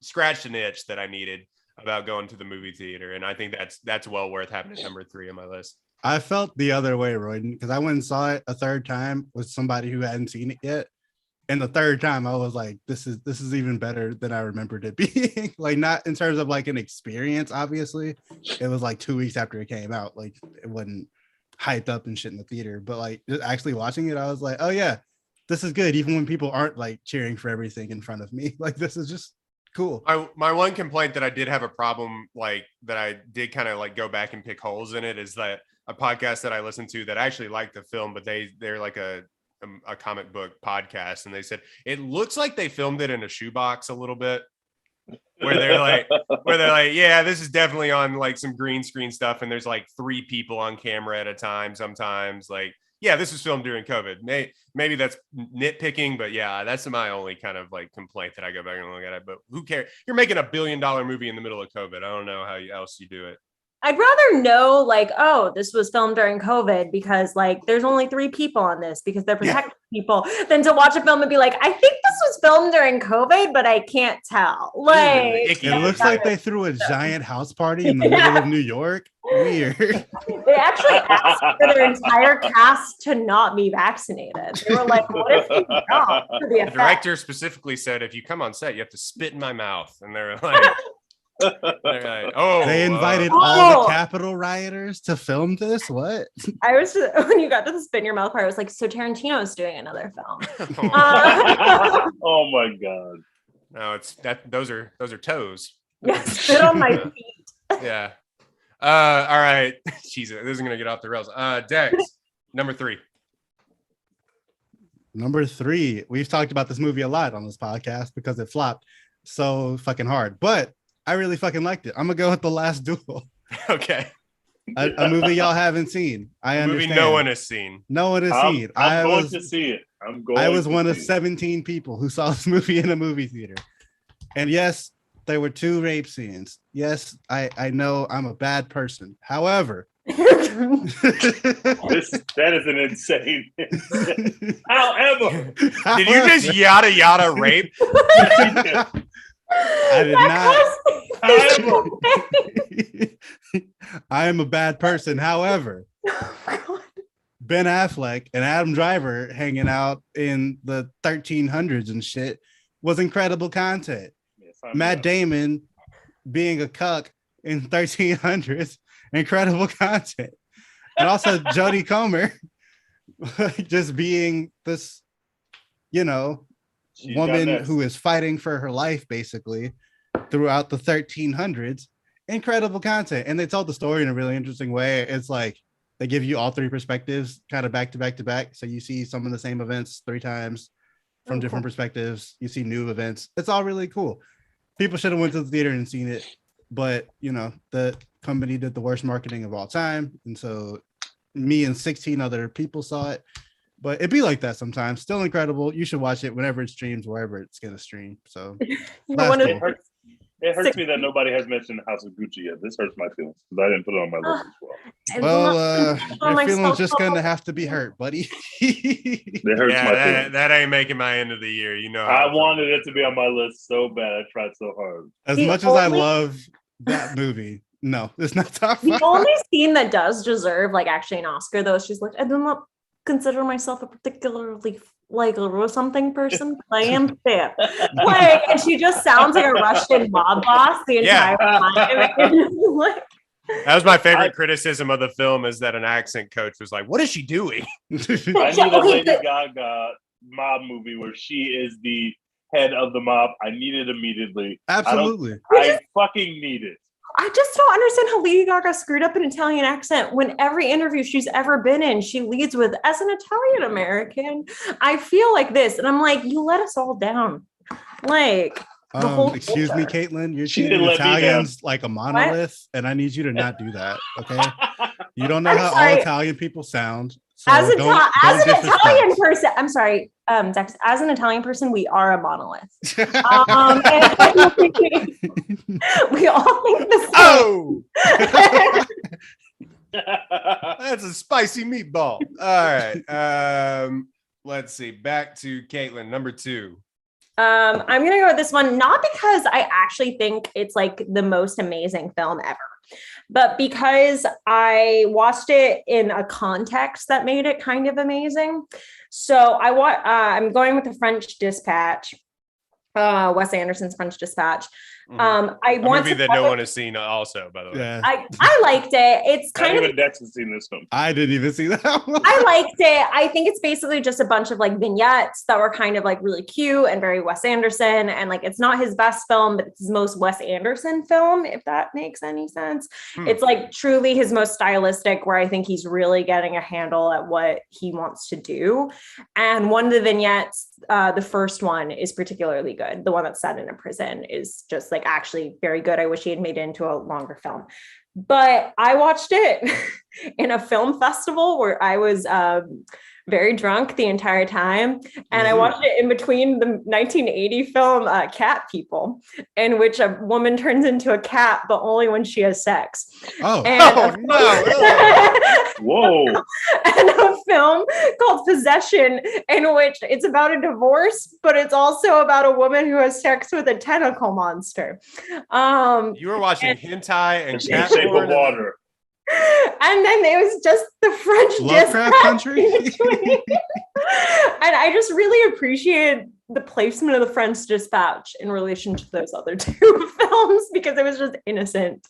scratched an itch that I needed about going to the movie theater. And I think that's well worth having at number 3 on my list. I felt the other way, Royden, because I went and saw it a third time with somebody who hadn't seen it yet. And the third time I was like, this is even better than I remembered it being. Like, not in terms of like an experience, obviously. It was like 2 weeks after it came out. Like, it wasn't hyped up and shit in the theater. But like, just actually watching it, I was like, oh yeah, this is good. Even when people aren't like cheering for everything in front of me. Like, this is just cool. My one complaint that I did have a problem, like that I did kind of like go back and pick holes in it, is that a podcast that I listened to that actually liked the film, but they're like a comic book podcast, and they said it looks like they filmed it in a shoebox a little bit. where they're like, yeah, this is definitely on like some green screen stuff, and there's like 3 people on camera at a time sometimes. Like, yeah, this was filmed during COVID. Maybe that's nitpicking, but yeah, that's my only kind of like complaint that I go back and look at it. But who cares? You're making $1 billion movie in the middle of COVID. I don't know how else you do it. I'd rather know, like, oh, this was filmed during COVID because, like, there's only 3 people on this because they're protecting people, than to watch a film and be like, I think this was filmed during COVID, but I can't tell. Like, it looks like they threw a giant house party in the middle of New York. Weird. They actually asked for their entire cast to not be vaccinated. They were like, what if you don't? The director specifically said, if you come on set, you have to spit in my mouth. And they're like, they invited all the Capitol rioters to film this. What? I was just, when you got to the spin your mouth part, I was like, so Tarantino's doing another film. Oh my god! No, it's that. Those are toes. Yes, spit on my feet. Yeah. All right. Jesus, this is gonna get off the rails. Dex, number 3. Number 3. We've talked about this movie a lot on this podcast because it flopped so fucking hard, but I really fucking liked it. I'm gonna go with The Last Duel. Okay. A movie y'all haven't seen. I understand. Movie no one has seen. No one has seen. I'm going to see it. I was one of 17 people who saw this movie in a movie theater. And yes, there were 2 rape scenes. Yes, I know I'm a bad person. However, that is an insane. However, did you just yada yada rape? I did not. I am a bad person. However, Ben Affleck and Adam Driver hanging out in the 1300s and shit was incredible content. Yes, Matt Damon being a cuck in 1300s, incredible content. And also Jodie Comer just being this, woman who is fighting for her life basically throughout the 1300s. Incredible content. And they told the story in a really interesting way. It's like they give you all 3 perspectives kind of back to back to back. So you see some of the same events 3 times from different perspectives. You see new events. It's all really cool. People should have went to the theater and seen it, but the company did the worst marketing of all time. And so me and 16 other people saw it. But it'd be like that sometimes. Still incredible. You should watch it whenever it streams, wherever it's gonna stream. So it hurts me that nobody has mentioned House of Gucci yet. This hurts my feelings because I didn't put it on my list as well. Well, your feelings just gonna have to be hurt, buddy. It hurts my feelings. That ain't making my end of the year. I wanted it to be on my list so bad. I tried so hard. As much as I love that movie, no, it's not top 5. The only scene that does deserve actually an Oscar though is she's like, I do not consider myself a particularly or something person, but I am fair. And she just sounds like a Russian mob boss the entire time. That was my favorite criticism of the film, is that an accent coach was like, what is she doing? I need a Lady Gaga mob movie where she is the head of the mob. I need it immediately. Absolutely. I fucking need it. I just don't understand how Lady Gaga screwed up an Italian accent when every interview she's ever been in, she leads with, as an Italian American, I feel like this. And I'm like, you let us all down. Excuse me, Caitlin, you're treating Italians like a monolith, and I need you to not do that, okay? You don't know how all Italian people sound. So as an Italian person, I'm sorry, Dex, as an Italian person, we are a monolith. We all think the same. Oh! That's a spicy meatball. All right. Let's see. Back to Caitlin, number 2. I'm gonna go with this one, not because I actually think it's the most amazing film ever, but because I watched it in a context that made it kind of amazing. So I'm going with the French Dispatch, Wes Anderson's French Dispatch. I want movie that no one has seen also, by the way. Yeah. I liked it. It's kind of even Dex has seen this film. I didn't even see that one. I liked it. I think it's basically just a bunch of vignettes that were kind of really cute and very Wes Anderson. And it's not his best film, but it's his most Wes Anderson film, if that makes any sense. It's truly his most stylistic, where I think he's really getting a handle at what he wants to do. And one of the vignettes, the first one, is particularly good. The one that's set in a prison is just like actually very good. I wish he had made it into a longer film. But I watched it in a film festival where I was very drunk the entire time. And I watched it in between the 1980 film Cat People, in which a woman turns into a cat, but only when she has sex. Oh, no. Whoa. And a film called Possession, in which it's about a divorce, but it's also about a woman who has sex with a tentacle monster. You were watching hentai and cat Shape porn. of Water. And then it was just the French Lovecraft Country. and I just really appreciated the placement of the French Dispatch in relation to those other two films, because it was just innocent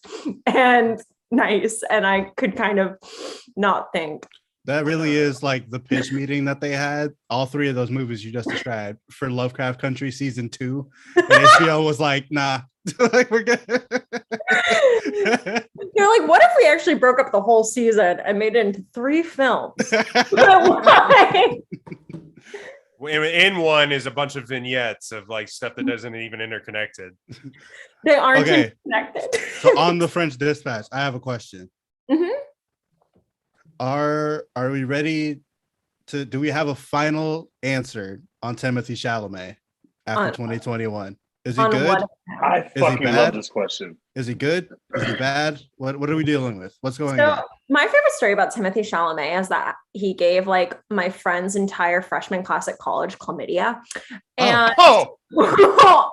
and nice, and I could kind of not think. That really is like the pitch meeting that they had. All three of those movies you just described for Lovecraft Country season 2. And HBO was like, nah, like we're good. They're like, what if we actually broke up the whole season and made it into 3 films? Why? In one is a bunch of vignettes of like stuff that doesn't even interconnected. They aren't Okay. connected. So on the French Dispatch, I have a question. Mhm. Are we ready to, do we have a final answer on Timothy Chalamet after 2021? Is he On good? what? I he fucking bad? love this question. Is he good? Is he bad? What are we dealing with? What's going So on? my favorite story about Timothy Chalamet is that he gave like my friend's entire freshman class at college chlamydia. And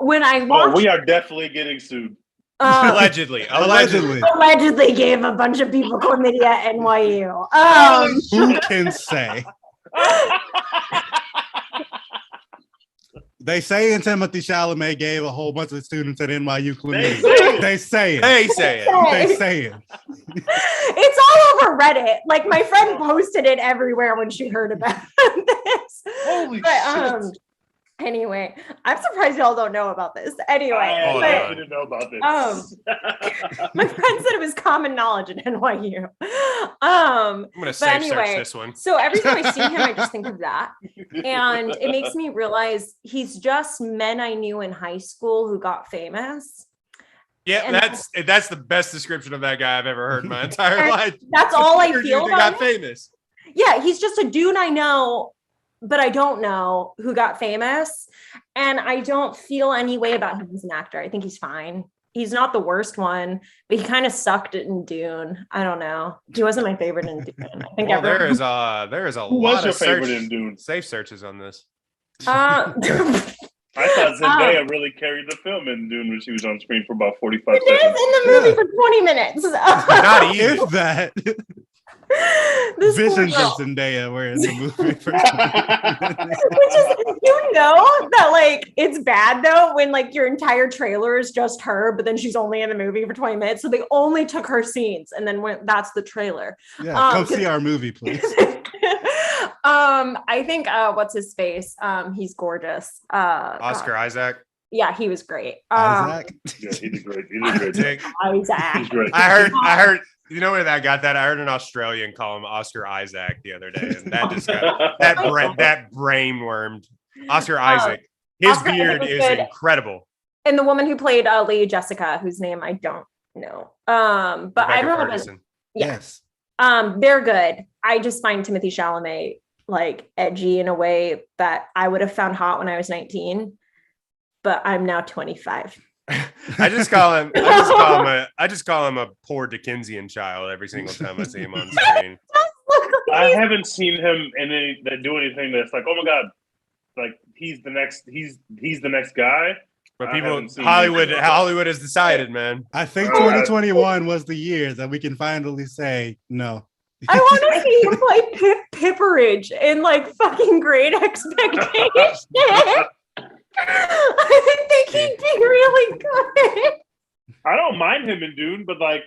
when I Oh, watched, we are definitely getting sued. Allegedly. allegedly gave a bunch of people chlamydia at NYU. Who can say? They say in Timothy Chalamet gave a whole bunch of students at NYU chlamydia. They say it. They say it. They say it. It's all over Reddit. Like my friend posted it everywhere when she heard about this. Holy But, shit. Anyway, I'm surprised y'all don't know about this. Anyway, I didn't know about this. my friend said it was common knowledge at NYU. I'm gonna safe search this one. So every time I see him, I just think of that. And it makes me realize he's just men I knew in high school who got famous. Yeah, And that's the best description of that guy I've ever heard in my entire life. That's all I Weird feel dude that about got him. famous. Yeah, he's just a dude I know, but I don't know, who got famous. And I don't feel any way about him as an actor. I think he's fine. He's not the worst one, but he kind of sucked it in Dune. I don't know. He wasn't my favorite in Dune. I think Well, there is a Who was lot your of favorite in Dune? safe searches on this. I thought Zendaya really carried the film in Dune when she was on screen for about 45 It is seconds. in the movie for 20 minutes. Not even. If that. This poor Visions girl. of Zendaya were in the movie for Which is, you know that like it's bad though when like your entire trailer is just her, but then she's only in the movie for 20 minutes. So they only took her scenes, and then when that's the trailer. Yeah, come see our movie, please. I think what's his face? He's gorgeous. Oscar Isaac. Yeah, he was great. Isaac. Yeah, he did great. He did great. Dick. Isaac. He's great. I heard. You know where that got that? I heard an Australian call him Oscar Isaac the other day, and that just got that brain wormed. Oscar Isaac. His Oscar beard Isaac is was good. incredible. And the woman who played Lady Jessica, whose name I don't know. But I Rebecca remember. Ferguson. Yeah. Yes. They're good. I just find Timothy Chalamet like edgy in a way that I would have found hot when I was 19, but I'm now 25. I just call him a poor Dickensian child every single time I see him on screen. I haven't seen him do anything that's like, oh my god, like he's the next guy. But I people, haven't seen Hollywood anything. has decided, man. I think Oh, 2021 was the year that we can finally say no. I want to see him play Pipperidge in like fucking Great Expectations. I think he'd be really good. I don't mind him in Dune, but like,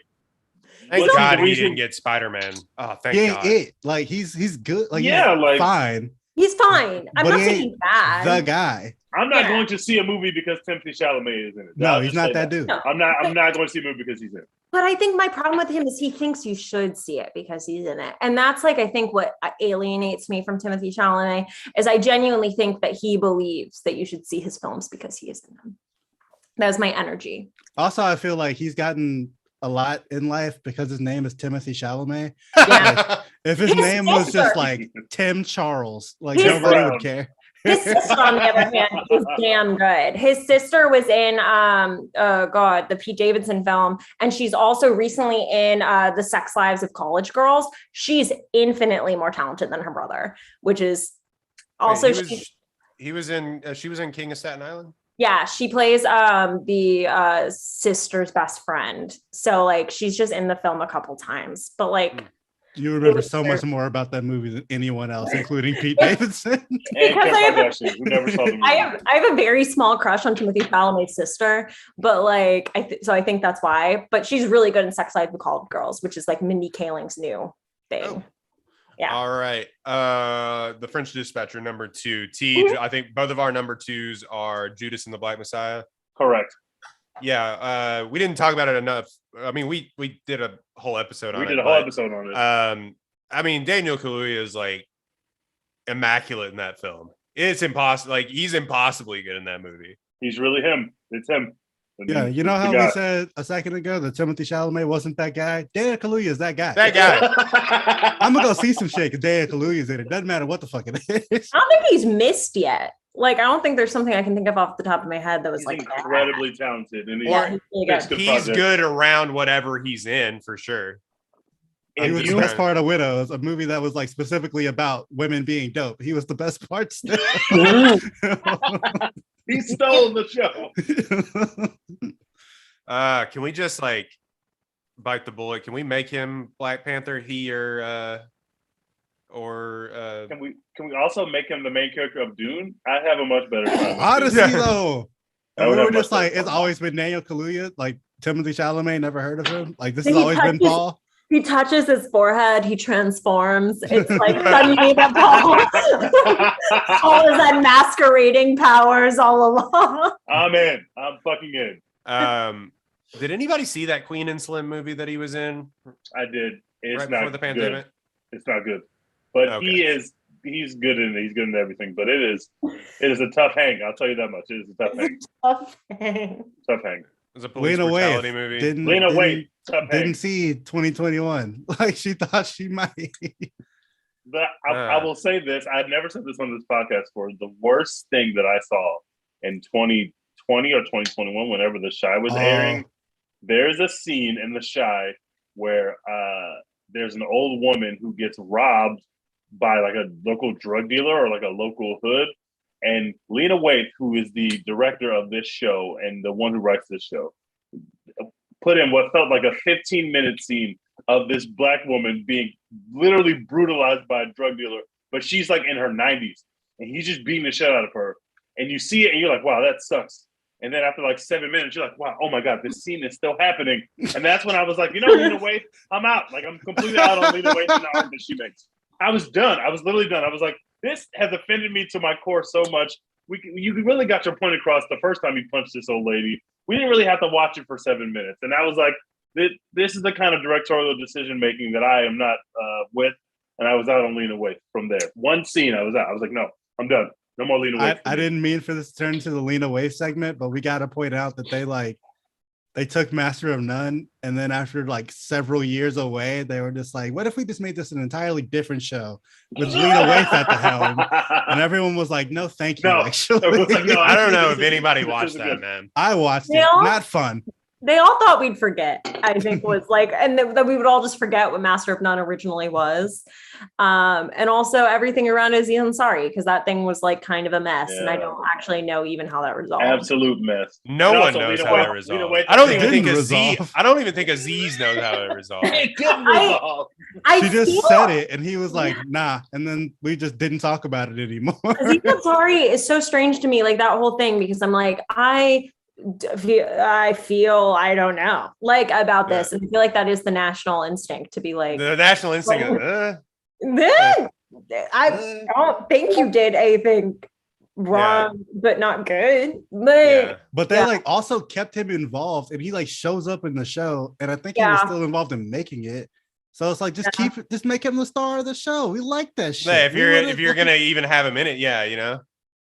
Thank what's God the he reason- didn't get Spider-Man. Oh, thank He ain't God. it. Like he's good. Like Yeah, he's like- fine. He's fine. I'm But not he saying ain't he's bad. The guy. I'm not Yeah. going to see a movie because Timothy Chalamet is in it. No, I'll he's just not say that dude. No. I'm not going to see a movie because he's in it. But I think my problem with him is he thinks you should see it because he's in it. And that's like, I think what alienates me from Timothy Chalamet is I genuinely think that he believes that you should see his films because he is in them. That was my energy. Also, I feel like he's gotten a lot in life because his name is Timothy Chalamet. Yeah. Like, if his name was just like Tim Charles, like nobody would care. His sister, on the other hand, is damn good. His sister was in the Pete Davidson film, and she's also recently in The Sex Lives of College Girls. She's infinitely more talented than her brother, which is also she was in King of Staten Island. Yeah, she plays the sister's best friend. So like she's just in the film a couple times, but like. You remember so much more about that movie than anyone else, including Pete Davidson. Because I have a very small crush on Timothy Chalamet's sister, but like I think that's why. But she's really good in Sex Lives of College Girls, which is like Mindy Kaling's new thing. Oh. Yeah. All right. The French Dispatcher number 2. T. I think both of our number 2s are Judas and the Black Messiah. Correct. Yeah, we didn't talk about it enough. I mean, we did a whole episode on it. We did a whole episode on it. I mean, Daniel Kaluuya is like immaculate in that film. It's impossible. Like he's impossibly good in that movie. He's really him. It's him. Yeah, you know how we said a second ago that Timothy Chalamet wasn't that guy? Daniel Kaluuya is that guy. That guy. I'm gonna go see some shit because Daniel Kaluuya is in it. Doesn't matter what the fuck it is. I don't think he's missed yet. Like, I don't think there's something I can think of off the top of my head that was he's like incredibly talented. And he's good around whatever he's in for sure. He was the best part of Widows, a movie that was like specifically about women being dope. He was the best part still. He stole the show. Can we just like bite the bullet? Can we make him Black Panther? Can we also make him the main character of Dune? I have a much better time. Honestly, though, we were just like, it's always been Daniel Kaluuya, like Timothy Chalamet, never heard of him. Like, this has always been Paul. He touches his forehead, he transforms. It's like suddenly that Paul is at masquerading powers all along. I'm in. I'm fucking in. Did anybody see that Queen and Slim movie that he was in? I did. It's right not before the pandemic. Good. It's not good. But okay. He's good in it. He's good in everything. But it is a tough hang. I'll tell you that much. It is a tough hang. Tough hang. It was a police brutality movie. Didn't see 2021 like she thought she might. But I will say this. I've never said this on this podcast before. The worst thing that I saw in 2020 or 2021, whenever The Chi was airing, there's a scene in The Chi where there's an old woman who gets robbed by like a local drug dealer or like a local hood. And Lena Waithe, who is the director of this show and the one who writes this show, put in what felt like a 15-minute scene of this Black woman being literally brutalized by a drug dealer, but she's like in her 90s and he's just beating the shit out of her. And you see it and you're like, wow, that sucks. And then after like 7 minutes, you're like, wow, oh my God, this scene is still happening. And that's when I was like, Lena Waithe, I'm out. Like, I'm completely out on Lena Waithe and the art that she makes. I was done. I was literally done. I was like, this has offended me to my core so much. You really got your point across the first time you punched this old lady. We didn't really have to watch it for 7 minutes. And I was like, this is the kind of directorial decision making that I am not with. And I was out on Lena Waithe from there. One scene, I was out. I was like, no, I'm done. No more Lena Waithe. I didn't mean for this to turn into the Lena Waithe segment, but we got to point out that they took Master of None, and then after like several years away, they were just like, what if we just made this an entirely different show with Lena Waithe at the helm? And everyone was like, no, thank you. Actually, like, no, I don't know if anybody watched that, man. I watched it. Not fun. They all thought we'd forget, I think was like, and that we would all just forget what Master of None originally was. And also everything around Aziz Ansari, because that thing was like kind of a mess. Yeah. And I don't actually know even how that resolved. Absolute mess. No one knows how that resolved. I don't even think Aziz knows how it resolved. It didn't resolve. She just said it and he was like, nah. And then we just didn't talk about it anymore. Aziz Ansari is so strange to me, like that whole thing, because I'm like, I feel I don't know like about this, and I feel like that is the national instinct to be like the national instinct. Then I don't think you did anything wrong, but not good. But they like also kept him involved, and he like shows up in the show, and I think he was still involved in making it. So it's like just make him the star of the show. We like that shit. Yeah, if you're gonna even have him in it,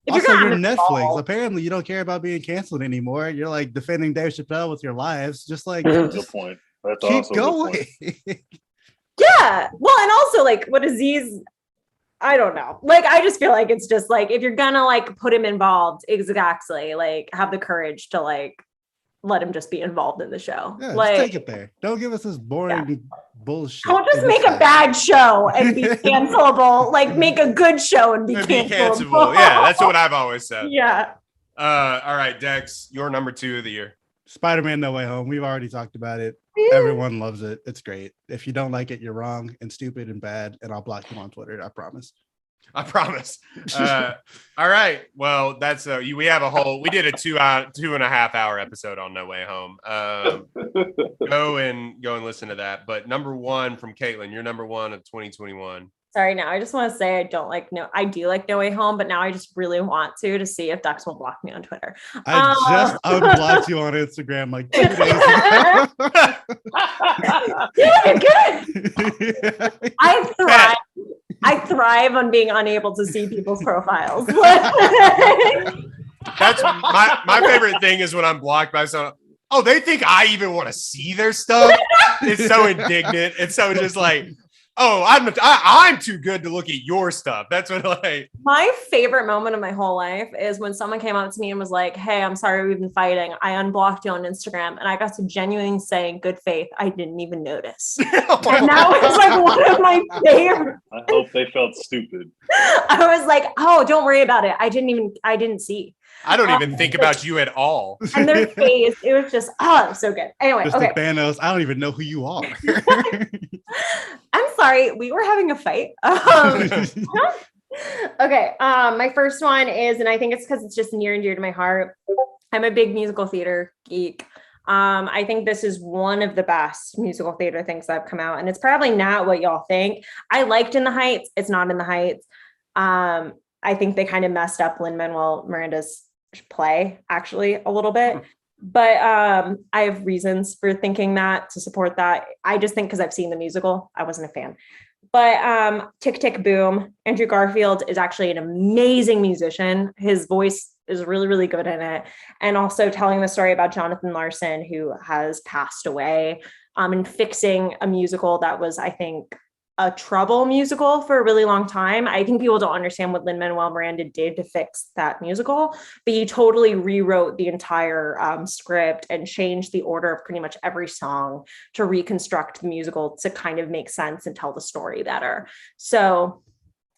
Also, you're Netflix. Apparently, you don't care about being canceled anymore. You're like defending Dave Chappelle with your lives. Just like good point. That's keep also going. a good point. Yeah. Well, and also like what Aziz, I don't know. Like, I just feel like it's just like if you're gonna like put him involved, exactly, like have the courage to like let him just be involved in the show. Yeah, like, just take it there. Don't give us this boring bullshit. Don't just make a bad show and be cancelable. Like make a good show and be cancelable. Yeah, that's what I've always said. Yeah. All right, Dex, your number 2 of the year. Spider-Man: No Way Home. We've already talked about it. Everyone loves it. It's great. If you don't like it, you're wrong and stupid and bad, and I'll block you on Twitter. I promise. I promise. All right. Well, that's we did a 2.5 hour episode on No Way Home. Go and listen to that. But number 1 from Caitlin, your number 1 of 2021. Sorry, now I just want to say I do like No Way Home, but now I just really want to see if Dex will block me on Twitter. I just unblocked you on Instagram like 2 days ago. Yeah, you're good. I thrive on being unable to see people's profiles. That's my favorite thing is when I'm blocked by someone. Oh, they think I even want to see their stuff. It's so indignant. It's so just like, oh, I'm too good to look at your stuff. That's what like. My favorite moment of my whole life is when someone came up to me and was like, "Hey, I'm sorry we've been fighting. I unblocked you on Instagram," and I got to genuinely say, in good faith, I didn't even notice. And that was like one of my favorite. I hope they felt stupid. I was like, "Oh, don't worry about it. I didn't see." I don't even think about you at all. And their face, it was just, so good. Anyway, just okay. Thanos, I don't even know who you are. I'm sorry, we were having a fight. Okay, my first one is, and I think it's because it's just near and dear to my heart. I'm a big musical theater geek. I think this is one of the best musical theater things that have come out, and it's probably not what y'all think. I liked In the Heights. It's not In the Heights. I think they kind of messed up Lin-Manuel Miranda's play actually a little bit, but I have reasons for thinking that to support that. I just think because I've seen the musical, I wasn't a fan. But Tick Tick Boom, Andrew Garfield is actually an amazing musician. His voice is really, really good in it. And also telling the story about Jonathan Larson, who has passed away, and fixing a musical that was, I think, a trouble musical for a really long time. I think people don't understand what Lin-Manuel Miranda did to fix that musical, but he totally rewrote the entire script and changed the order of pretty much every song to reconstruct the musical to kind of make sense and tell the story better. So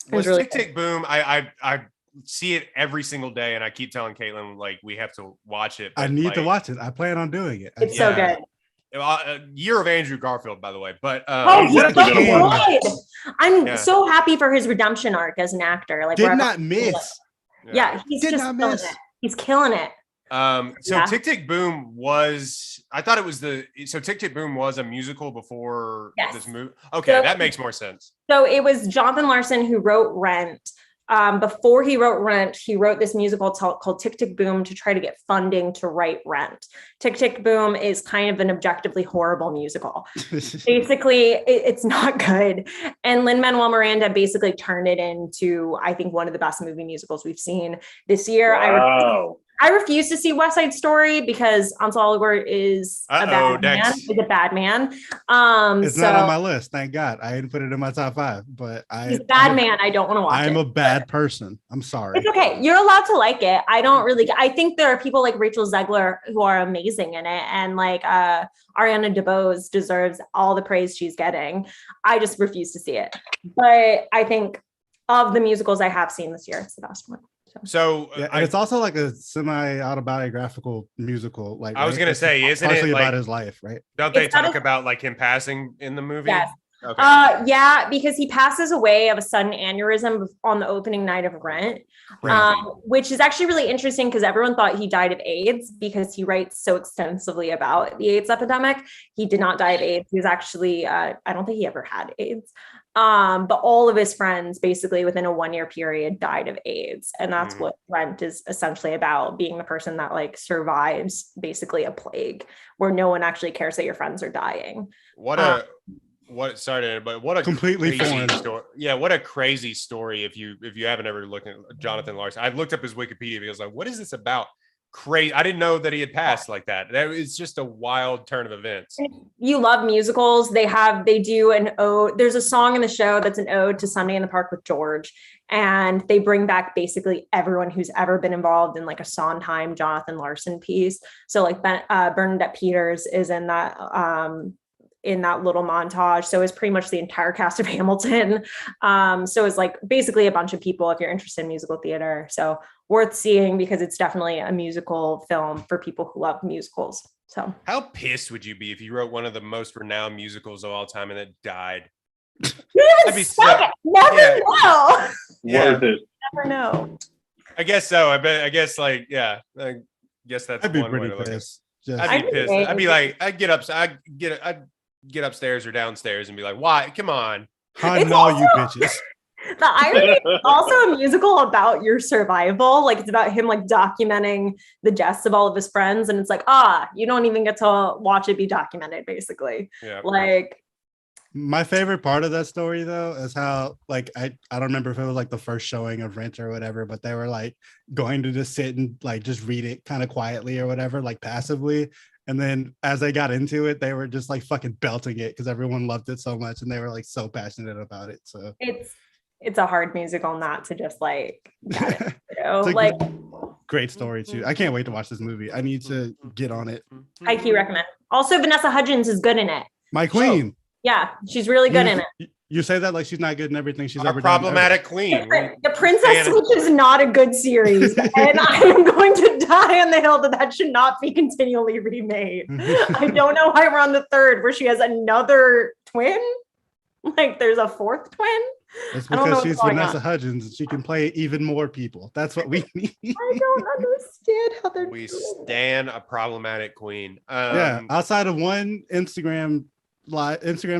was really Tick Tick Boom. I see it every single day, and I keep telling Caitlin like we have to watch it. I need to watch it. I plan on doing it. It's so good. Year of Andrew Garfield, by the way. But he's so good. I'm so happy for his redemption arc as an actor. Like, did not miss. Yeah, he's just killing it. He's killing it. Tick Tick Boom was. I thought it was Tick Tick Boom was a musical before this movie. Okay, so, that makes more sense. So it was Jonathan Larson who wrote Rent. Before he wrote Rent, he wrote this musical called Tick Tick Boom to try to get funding to write Rent. Tick Tick Boom is kind of an objectively horrible musical. Basically, it's not good. And Lin-Manuel Miranda basically turned it into, I think, one of the best movie musicals we've seen this year. Wow. I refuse to see West Side Story because Ansel Elgort is a bad man. He's a bad man. It's not on my list. Thank God. I didn't put it in my top 5, but he's a bad man. I don't want to watch it. I'm a bad person. I'm sorry. It's okay. You're allowed to like it. I think there are people like Rachel Zegler who are amazing in it. And like Ariana DeBose deserves all the praise she's getting. I just refuse to see it. But I think of the musicals I have seen this year, it's the best one. So it's also like a semi-autobiographical musical. Like I was gonna say, isn't it like, about his life, right? Don't they talk about like him passing in the movie? Yes. Okay. Yeah, because he passes away of a sudden aneurysm on the opening night of Rent, which is actually really interesting because everyone thought he died of AIDS because he writes so extensively about the AIDS epidemic. He did not die of AIDS. He was actually, I don't think he ever had AIDS. But all of his friends basically within a 1-year period died of AIDS. And that's what Rent is essentially about, being the person that like survives basically a plague where no one actually cares that your friends are dying. What what a completely crazy foreign story. Yeah, what a crazy story. If you haven't ever looked at Jonathan Larson, I looked up his Wikipedia because like, what is this about? Crazy. I didn't know that he had passed like that. That is just a wild turn of events. You love musicals. They do an ode. There's a song in the show that's an ode to Sunday in the Park with George. And they bring back basically everyone who's ever been involved in like a Sondheim Jonathan Larson piece. So like Bernadette Peters is in that little montage. So it's pretty much the entire cast of Hamilton. So it's like basically a bunch of people if you're interested in musical theater. So worth seeing because it's definitely a musical film for people who love musicals. So how pissed would you be if you wrote one of the most renowned musicals of all time and it died? Never know. Worth it. Never know. I guess so. I guess that's I'd be one way pretty to look at it. pissed. I'd be pissed. I'd be like, I'd get upstairs or downstairs and be like, why? Come on. I know you bitches. The irony is also a musical about your survival. Like it's about him like documenting the deaths of all of his friends. And it's like, you don't even get to watch it be documented, basically. Yeah. Like my favorite part of that story though is how like I don't remember if it was like the first showing of Rent or whatever, but they were like going to just sit and like just read it kind of quietly or whatever, like passively. And then as they got into it, they were just like fucking belting it because everyone loved it so much and they were like so passionate about it. So it's a hard musical not to just like get it, you know? like great story too. I can't wait to watch this movie. I need to get on it. I highly recommend. Also, Vanessa Hudgens is good in it. My queen. Yeah, she's really good in it. You say that like she's not good in everything she's Our ever problematic done. queen. The Princess Switch is not a good series, and I'm going to die on the hill that should not be continually remade. I don't know why we're on the third where she has another twin. Like there's a fourth twin. It's because she's Vanessa Hudgens and she can play even more people. That's what we need. I don't understand how they're We doing stand a problematic queen. Yeah, outside of one Instagram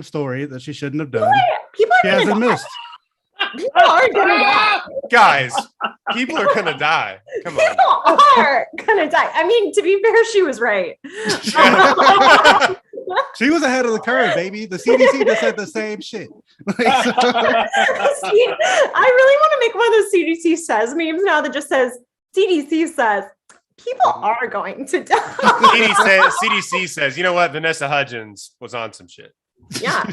story that she shouldn't have done. People she hasn't missed. People are gonna die. Guys, people are gonna die. Come on. People are gonna die. I mean, to be fair, she was right. She was ahead of the curve, baby. The CDC just said the same shit. I really want to make one of those CDC says memes now that just says CDC says people are going to die. CDC says, you know what? Vanessa Hudgens was on some shit. Yeah.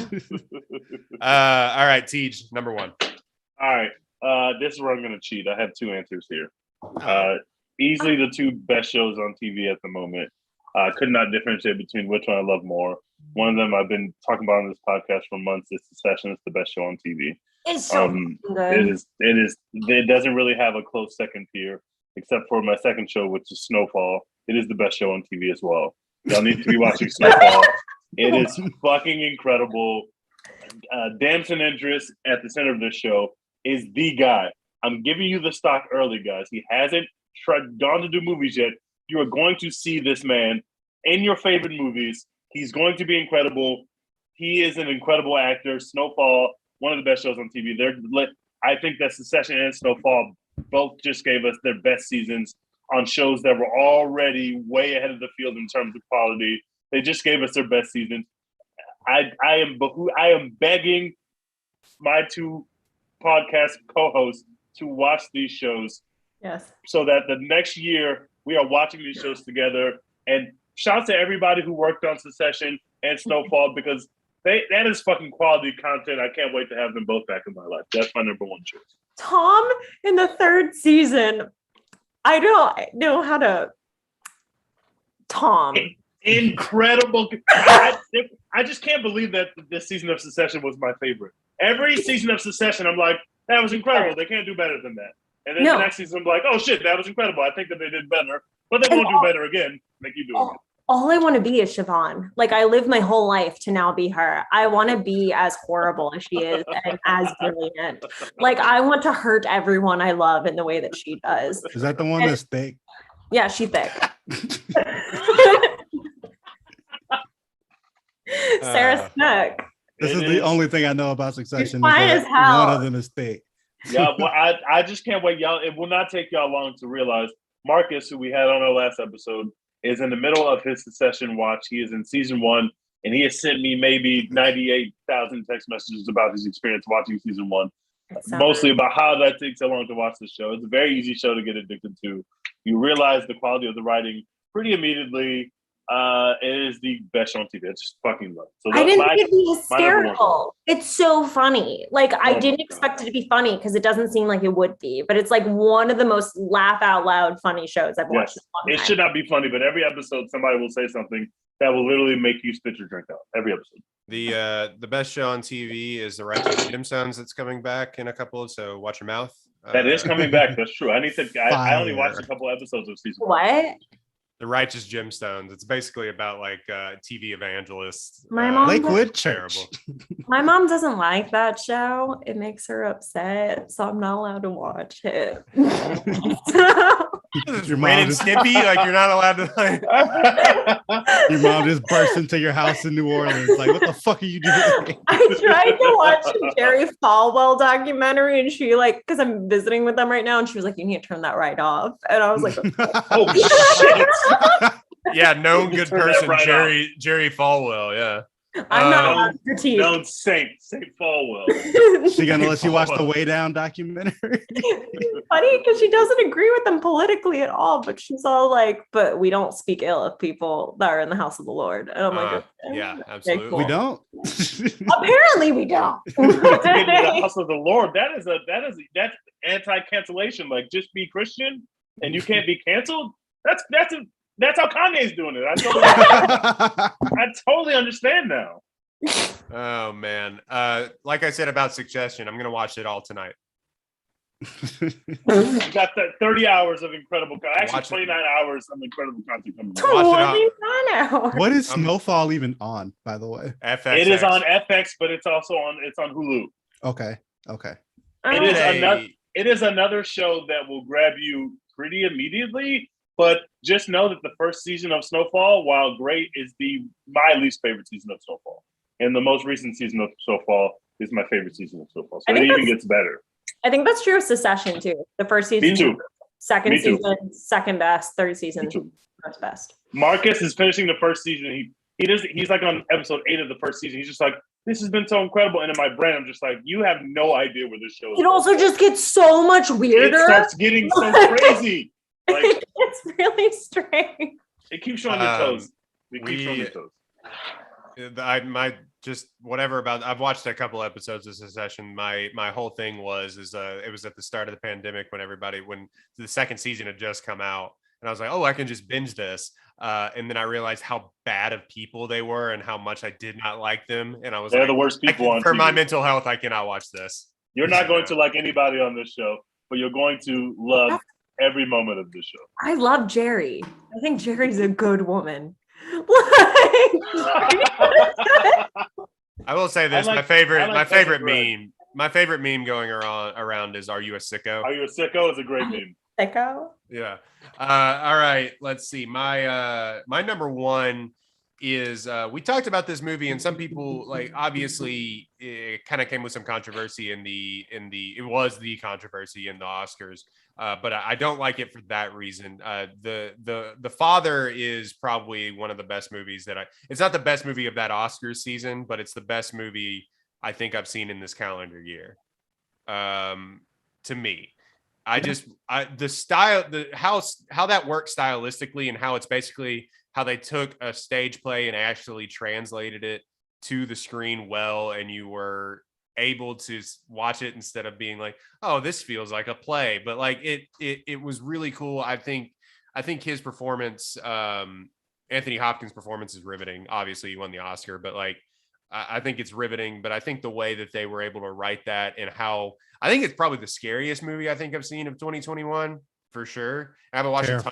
All right, Tej, number one. All right. This is where I'm going to cheat. I have two answers here. Easily the two best shows on TV at the moment. I could not differentiate between which one I love more. One of them I've been talking about on this podcast for months. It's Succession. It's the best show on TV. It's so good. It doesn't really have a close second tier, except for my second show, which is Snowfall. It is the best show on TV as well. Y'all need to be watching Snowfall. It is fucking incredible. Damson Idris at the center of this show is the guy. I'm giving you the stock early, guys. He hasn't gone to do movies yet. You are going to see this man in your favorite movies. He's going to be incredible. He is an incredible actor. Snowfall, one of the best shows on TV. I think that Succession and Snowfall both just gave us their best seasons on shows that were already way ahead of the field in terms of quality. They just gave us their best seasons. I am begging my two podcast co-hosts to watch these shows. Yes. So that the next year we are watching these shows together. And shout out to everybody who worked on Succession and Snowfall because that is fucking quality content. I can't wait to have them both back in my life. That's my number one choice. Tom in the third season. I don't know how to. Tom. Incredible. I just can't believe that this season of Succession was my favorite. Every season of Succession, I'm like, that was incredible. They can't do better than that. And then the next season, I'm like, oh shit, that was incredible. I think that they did better, but they won't do better again. They keep doing it. All I want to be is Siobhan. Like I lived my whole life to now be her. I want to be as horrible as she is and as brilliant. Like I want to hurt everyone I love in the way that she does. Is that the one that's thick? Yeah, she's thick. Sarah Snook. This is the only thing I know about Succession. Fine as hell. One of them is thick. Yeah, well, I just can't wait, y'all. It will not take y'all long to realize Marcus, who we had on our last episode, is in the middle of his Succession watch. He is in season 1. and he has sent me maybe 98,000 text messages about his experience watching season 1. Mostly about how that takes so long to watch the show. It's a very easy show to get addicted to. You realize the quality of the writing pretty immediately. It is the best show on TV. It's just fucking love. So I didn't think it'd be hysterical. It's so funny. Like I didn't expect it to be funny because it doesn't seem like it would be, but it's like one of the most laugh out loud funny shows I've watched. It should not be funny, but every episode somebody will say something that will literally make you spit your drink out. Every episode. The best show on TV is the Righteous Gemstones that's coming back in a couple. So watch your mouth. That is coming back. That's true. I only watched a couple episodes of season 1. What? The Righteous Gemstones. It's basically about like TV evangelists. My mom Lakewood Church. My mom doesn't like that show. It makes her upset, so I'm not allowed to watch it. Your mom and Snippy, like you're not allowed to. Like... Your mom just burst into your house in New Orleans. Like, what the fuck are you doing? I tried to watch a Jerry Falwell documentary, and she because I'm visiting with them right now, and she was like, "You need to turn that right off," and I was like, "Oh shit." Yeah, known good person, Jerry Falwell. Yeah, I'm not allowed to critique. Known Saint Falwell. She gonna let you watch the Way Down documentary? Funny because she doesn't agree with them politically at all, but she's all like, "But we don't speak ill of people that are in the house of the Lord." And I'm like, okay, "Yeah, absolutely, cool. We don't." Apparently, we don't. The house of the Lord. That's anti-cancellation. Like, just be Christian and you can't be canceled. That's how Kanye's doing it. I totally understand now. Oh man. Like I said about Succession, I'm gonna watch it all tonight. You got 30 hours of incredible content. Actually, 29 hours of incredible content coming. What is Snowfall even on, by the way? FX. It is on FX, but it's also on Hulu. Okay. It is another show that will grab you pretty immediately. But just know that the first season of Snowfall, while great, is my least favorite season of Snowfall. And the most recent season of Snowfall is my favorite season of Snowfall. So it even gets better. I think that's true of Succession, too. The first season. Me too. Second season, second best. Third season, first best. Marcus is finishing the first season. He's like on episode 8 of the first season. He's just like, this has been so incredible. And in my brain, I'm just like, you have no idea where this show is. It also just gets so much weirder. It starts getting so crazy. Like, it's really strange. It keeps you on your toes. I've watched a couple episodes of Succession. My whole thing was it was at the start of the pandemic when the second season had just come out, and I was like, oh, I can just binge this. And then I realized how bad of people they were and how much I did not like them. And I was they're the worst people on for TV. My mental health, I cannot watch this. You're not going to like anybody on this show, but you're going to love every moment of this show. I love Jerry. I think Jerry's a good woman. I will say this: my favorite meme going around is "Are you a sicko?" Are you a sicko? Is a great meme. Sicko. Yeah. All right. Let's see. My number one is we talked about this movie, and some people obviously it kind of came with some controversy it was the controversy in the Oscars. But I don't like it for that reason. The Father is probably one of the best movies it's not the best movie of that Oscars season, but it's the best movie I think I've seen in this calendar year. To me, the style, how that works stylistically, and how it's basically how they took a stage play and actually translated it to the screen well, and you were able to watch it instead of being like, oh, this feels like a play. But it was really cool. I think his performance, Anthony Hopkins' performance, is riveting. Obviously he won the Oscar, but I think it's riveting. But I think the way that they were able to write that, and how I think it's probably the scariest movie I think I've seen of 2021 for sure. I haven't watched it.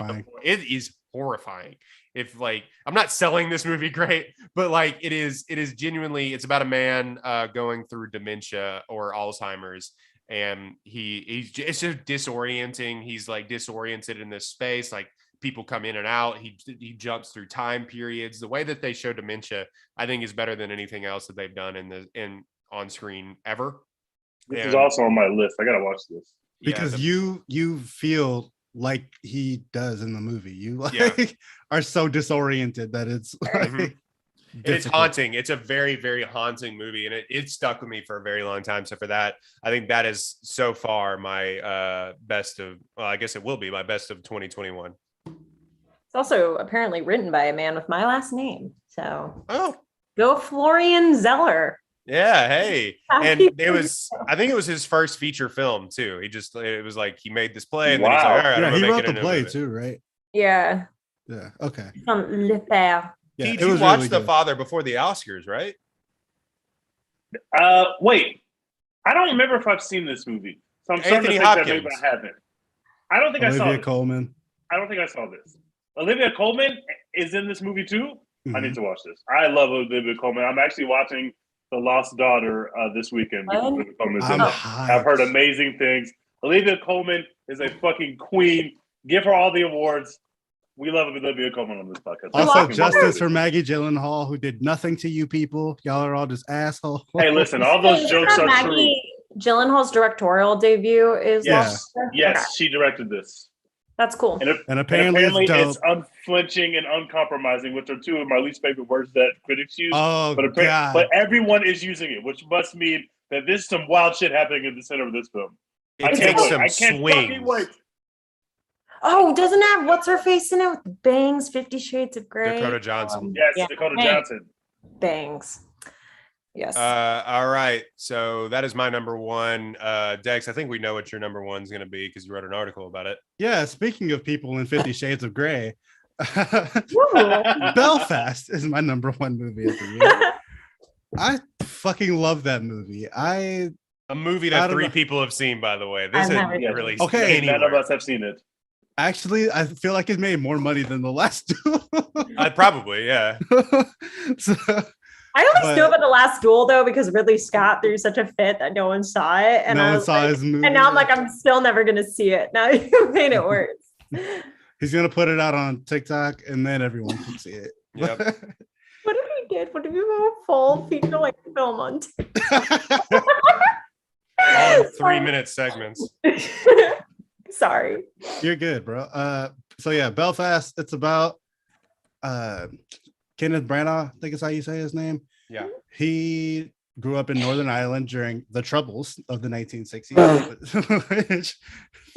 It is horrifying. I'm not selling this movie great, but it is genuinely, it's about a man going through dementia or Alzheimer's, and it's just disorienting. He's disoriented in this space. People come in and out. He jumps through time periods. The way that they show dementia, I think, is better than anything else that they've done in on screen ever. This is also on my list. I gotta watch this because you feel like he does in the movie. You are so disoriented that it's It's haunting. It's a very, very haunting movie, and it stuck with me for a very long time. So for that, I think that is so far my best of. Well, I guess it will be my best of 2021. It's also apparently written by a man with my last name. So oh, go Florian Zeller. Yeah, hey. And I think it was his first feature film too. It was like he made this play and then he's like, all right, yeah, I'm he make wrote it the play movie. too, right? Yeah. Yeah. Okay. From Le Père. Yeah, Did you watch The Father before the Oscars, right? Wait. I don't remember if I've seen this movie. So I'm starting to think that maybe I haven't. I don't think I saw Olivia this. Colman. I don't think I saw this. Olivia Colman is in this movie too? Mm-hmm. I need to watch this. I love Olivia Colman. I'm actually watching The Lost Daughter this weekend because Olivia Colman's in it. I've heard amazing things. Olivia Colman is a fucking queen. Give her all the awards. We love Olivia Colman on this podcast. Also, justice for Maggie Gyllenhaal, who did nothing to you people. Y'all are all just assholes. Hey, listen, all those jokes are true. Gyllenhaal's directorial debut is Yes, she directed this. That's cool. And apparently it's unflinching and uncompromising, which are two of my least favorite words that critics use. Oh, but everyone is using it, which must mean that there's some wild shit happening in the center of this film. I can't fucking wait. Oh, doesn't it have what's her face in it with bangs? 50 Shades of Grey. Dakota Johnson. Yes, Dakota Johnson. Bangs. Yes. All right. So that is my number one. Dex, I think we know what your number one is going to be because you wrote an article about it. Yeah. Speaking of people in 50 Shades of Grey, Belfast is my number one movie of the year. I fucking love that movie. A movie that three people have seen, by the way. This isn't released. Okay, none of us have seen it. Actually, I feel like it made more money than the Last Duel. Probably, yeah. I always knew about The Last Duel though because Ridley Scott threw such a fit that no one saw it, and no one saw his movie. And now I'm like, I'm still never gonna see it. Now you made it worse. He's gonna put it out on TikTok, and then everyone can see it. Yep. What if he did? What if you have a full feature like film on TikTok? All 3-minute segments. Sorry. You're good, bro. So yeah, Belfast. It's about Kenneth Branagh, I think is how you say his name. Yeah. He grew up in Northern Ireland during the Troubles of the 1960s.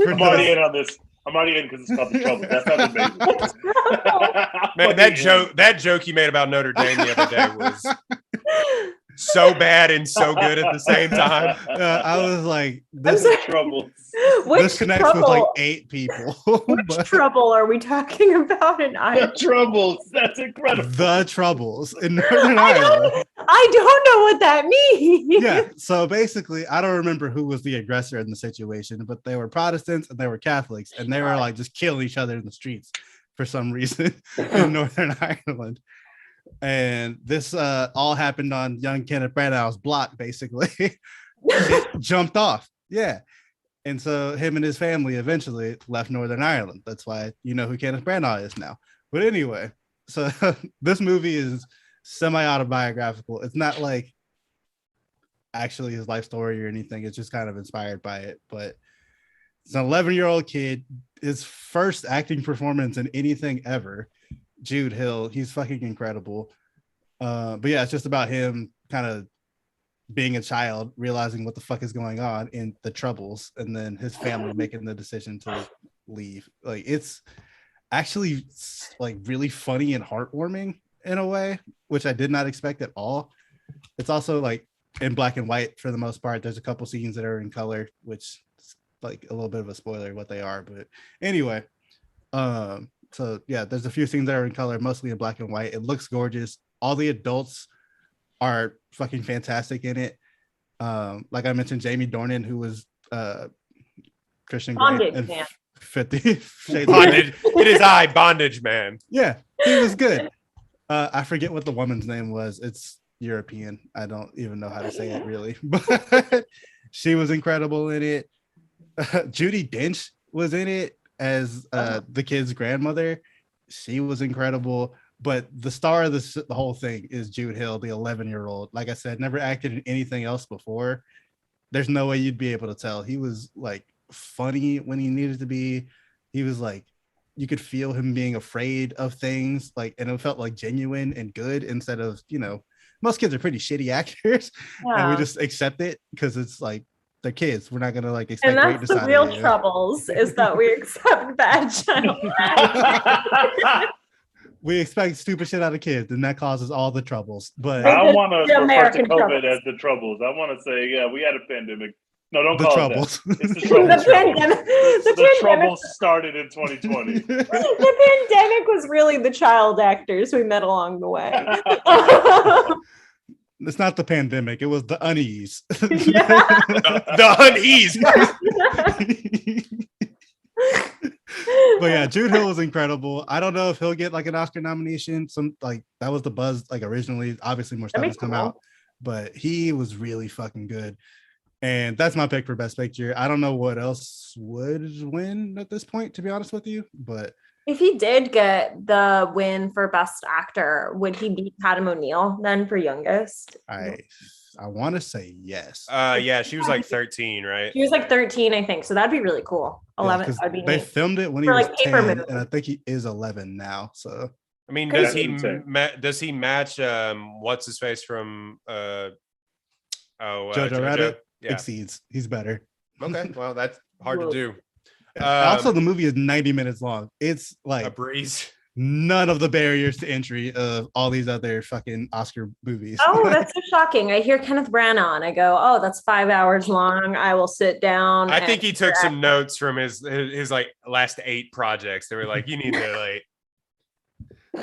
I'm already in on this. I'm already in because it's called The Troubles. That sounds amazing. Man, that joke you made about Notre Dame the other day was so bad and so good at the same time. I was like, this connects with like 8 people. Which trouble are we talking about in Ireland? The Troubles. That's incredible. The Troubles in Northern Ireland. I don't know what that means. Yeah. So basically, I don't remember who was the aggressor in the situation, but they were Protestants and they were Catholics, and they were like just killing each other in the streets for some reason in Northern Ireland. And this all happened on young Kenneth Branagh's block, basically. It jumped off. Yeah. And so him and his family eventually left Northern Ireland. That's why you know who Kenneth Branagh is now. But anyway, so this movie is semi-autobiographical. It's not like actually his life story or anything. It's just kind of inspired by it. But it's an 11-year-old kid, his first acting performance in anything ever. Jude Hill, he's fucking incredible. But yeah, it's just about him kind of being a child, realizing what the fuck is going on in the Troubles, and then his family making the decision to leave. Like, it's actually like really funny and heartwarming in a way, which I did not expect at all. It's also like in black and white for the most part. There's a couple scenes that are in color, which is like a little bit of a spoiler what they are, but anyway. So yeah, there's a few scenes that are in color, mostly in black and white. It looks gorgeous. All the adults are fucking fantastic in it. Like I mentioned, Jamie Dornan, who was Christian Grey and 50 Shades Bondage. It is Bondage Man. Yeah, he was good. I forget what the woman's name was. It's European. I don't even know how to say it really, but she was incredible in it. Judi Dench was in it as the kid's grandmother. She was incredible. But the star of the whole thing is Jude Hill, the 11-year-old. Like I said, never acted in anything else before. There's no way you'd be able to tell. He was like funny when he needed to be. He was like you could feel him being afraid of things, like, and it felt like genuine and good instead of, most kids are pretty shitty actors, and we just accept it because it's like they're kids. We're not gonna like expect and greatness that's the out real of you. troubles is that we accept bad child. We expect stupid shit out of kids, and that causes all the troubles. But I don't want to refer to American COVID troubles. as the troubles. I want to say, yeah, we had a pandemic. No, don't the call troubles. it that. It's the troubles. The pandemic. The troubles started in 2020. The pandemic was really the child actors we met along the way. It's not the pandemic, it was the unease. The unease. But yeah, Jude Hill was incredible. I don't know if he'll get like an Oscar nomination. Some like that was the buzz like originally. Obviously, more stuff has come out, but he was really fucking good. And that's my pick for Best Picture. I don't know what else would win at this point, to be honest with you. But if he did get the win for Best Actor, would he beat Adam O'Neill then for Youngest? I want to say yes. Yeah, she was like 13, right? She was like 13, I think. So that'd be really cool. 11. Yeah, be they neat. filmed it when he For, was like, paper 10, movie. and I think he is 11 now. So I mean, Crazy. does he match what's his face from Jojo Rabbit Yeah. exceeds. He's better. Okay, well, that's hard to do. Also, the movie is 90 minutes long. It's like a breeze. None of the barriers to entry of all these other fucking Oscar movies. Oh, that's so shocking. I hear Kenneth Branagh. I go, oh, that's 5 hours long. I will sit down. I think he took some notes from his like last 8 projects. They were like, you need to like.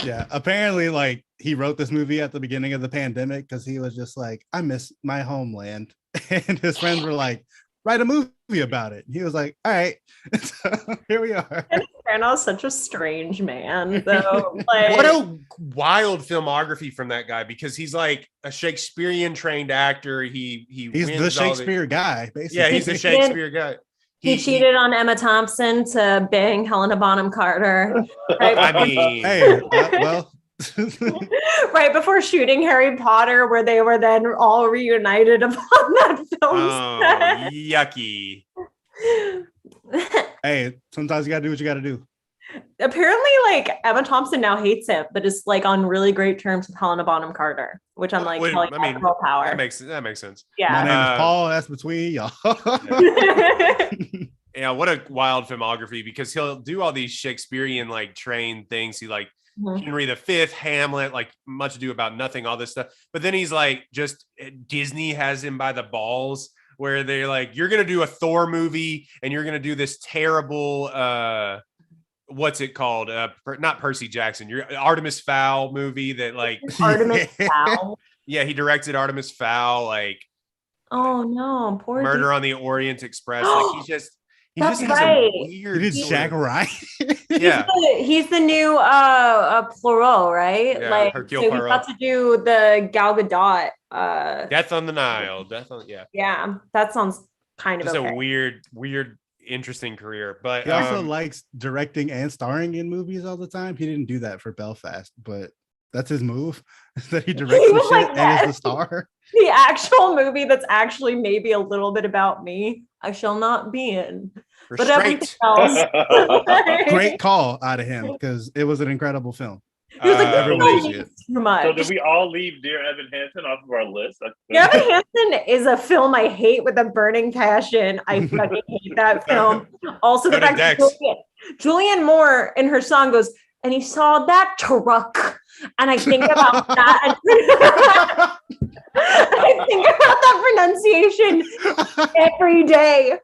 Yeah, apparently, like he wrote this movie at the beginning of the pandemic because he was just like, I miss my homeland, and his friends were like, write a movie about it. And he was like, all right. So here we are. Branagh's such a strange man, though. Like, what a wild filmography from that guy, because he's like a Shakespearean trained actor. He's the Shakespeare guy, basically. Yeah, he's the Shakespeare guy. He cheated on Emma Thompson to bang Helena Bonham Carter. Right I mean, hey, well. Right before shooting Harry Potter, where they were then all reunited upon that film set. Yucky. Hey, sometimes you gotta do what you gotta do. Apparently, like Emma Thompson now hates him, but is like on really great terms with Helena Bonham Carter, which I'm like, I mean, girl power. That makes sense. Yeah. My name is Paul. That's between y'all. Yeah, what a wild filmography, because he'll do all these Shakespearean like trained things. He like Henry V, Hamlet, like Much Ado About Nothing, all this stuff. But then he's like, just Disney has him by the balls, where they're like, you're gonna do a Thor movie and you're gonna do this terrible what's it called? Not Percy Jackson, your Artemis Fowl movie that like Artemis Fowl. Yeah, he directed Artemis Fowl, like oh no, poor Murder on the Orient Express. Like he just has right. a weird. You did Jack Ryan. Yeah, he's the new Poirot, right? Yeah, like Hercule so Poirot. he's about to do the Gal Gadot. Death on the Nile. Yeah, that sounds kind of just okay. a weird, interesting career. But He also likes directing and starring in movies all the time. He didn't do that for Belfast, but that's his move. That he directs the shit like and is the star. The actual movie that's actually maybe a little bit about me, I shall not be in. But everything else, great call out of him, because it was an incredible film. He was like, everyone should see it. too much. So did we all leave Dear Evan Hansen off of our list? Dear Evan Hansen is a film I hate with a burning passion. I fucking hate that film. Also, the fact that Julianne Moore in her song goes, and he saw that truck. And I think about that. I think about that pronunciation every day.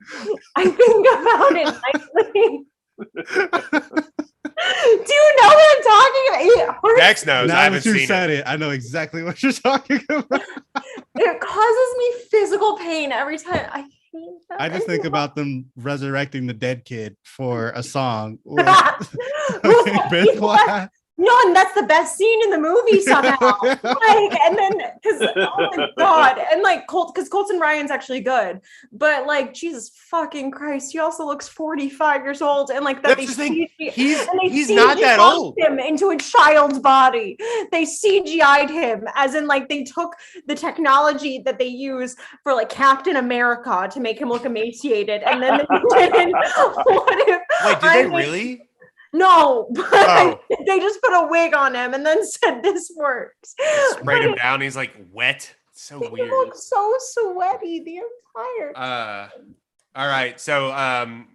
I think about it nightly. Do you know what I'm talking about? Dex knows. Now I haven't that you seen said it, I know exactly what you're talking about. It causes me physical pain every time. I hate that. I just think about them resurrecting the dead kid for a song. With Ben Platt. No, and that's the best scene in the movie somehow. Like, and then because oh my god, and like because Colton Ryan's actually good, but like Jesus fucking Christ, he also looks 45 years old, and like that That's the thing. He's not that old. Him into a child's body. They CGI'd him, as in like they took the technology that they use for like Captain America to make him look emaciated, and then they did. What if? Wait, did they really? No, but Oh. they just put a wig on him and then said this works. Sprayed him down. He's like wet. It's so He weird. looks so sweaty the entire. All right. So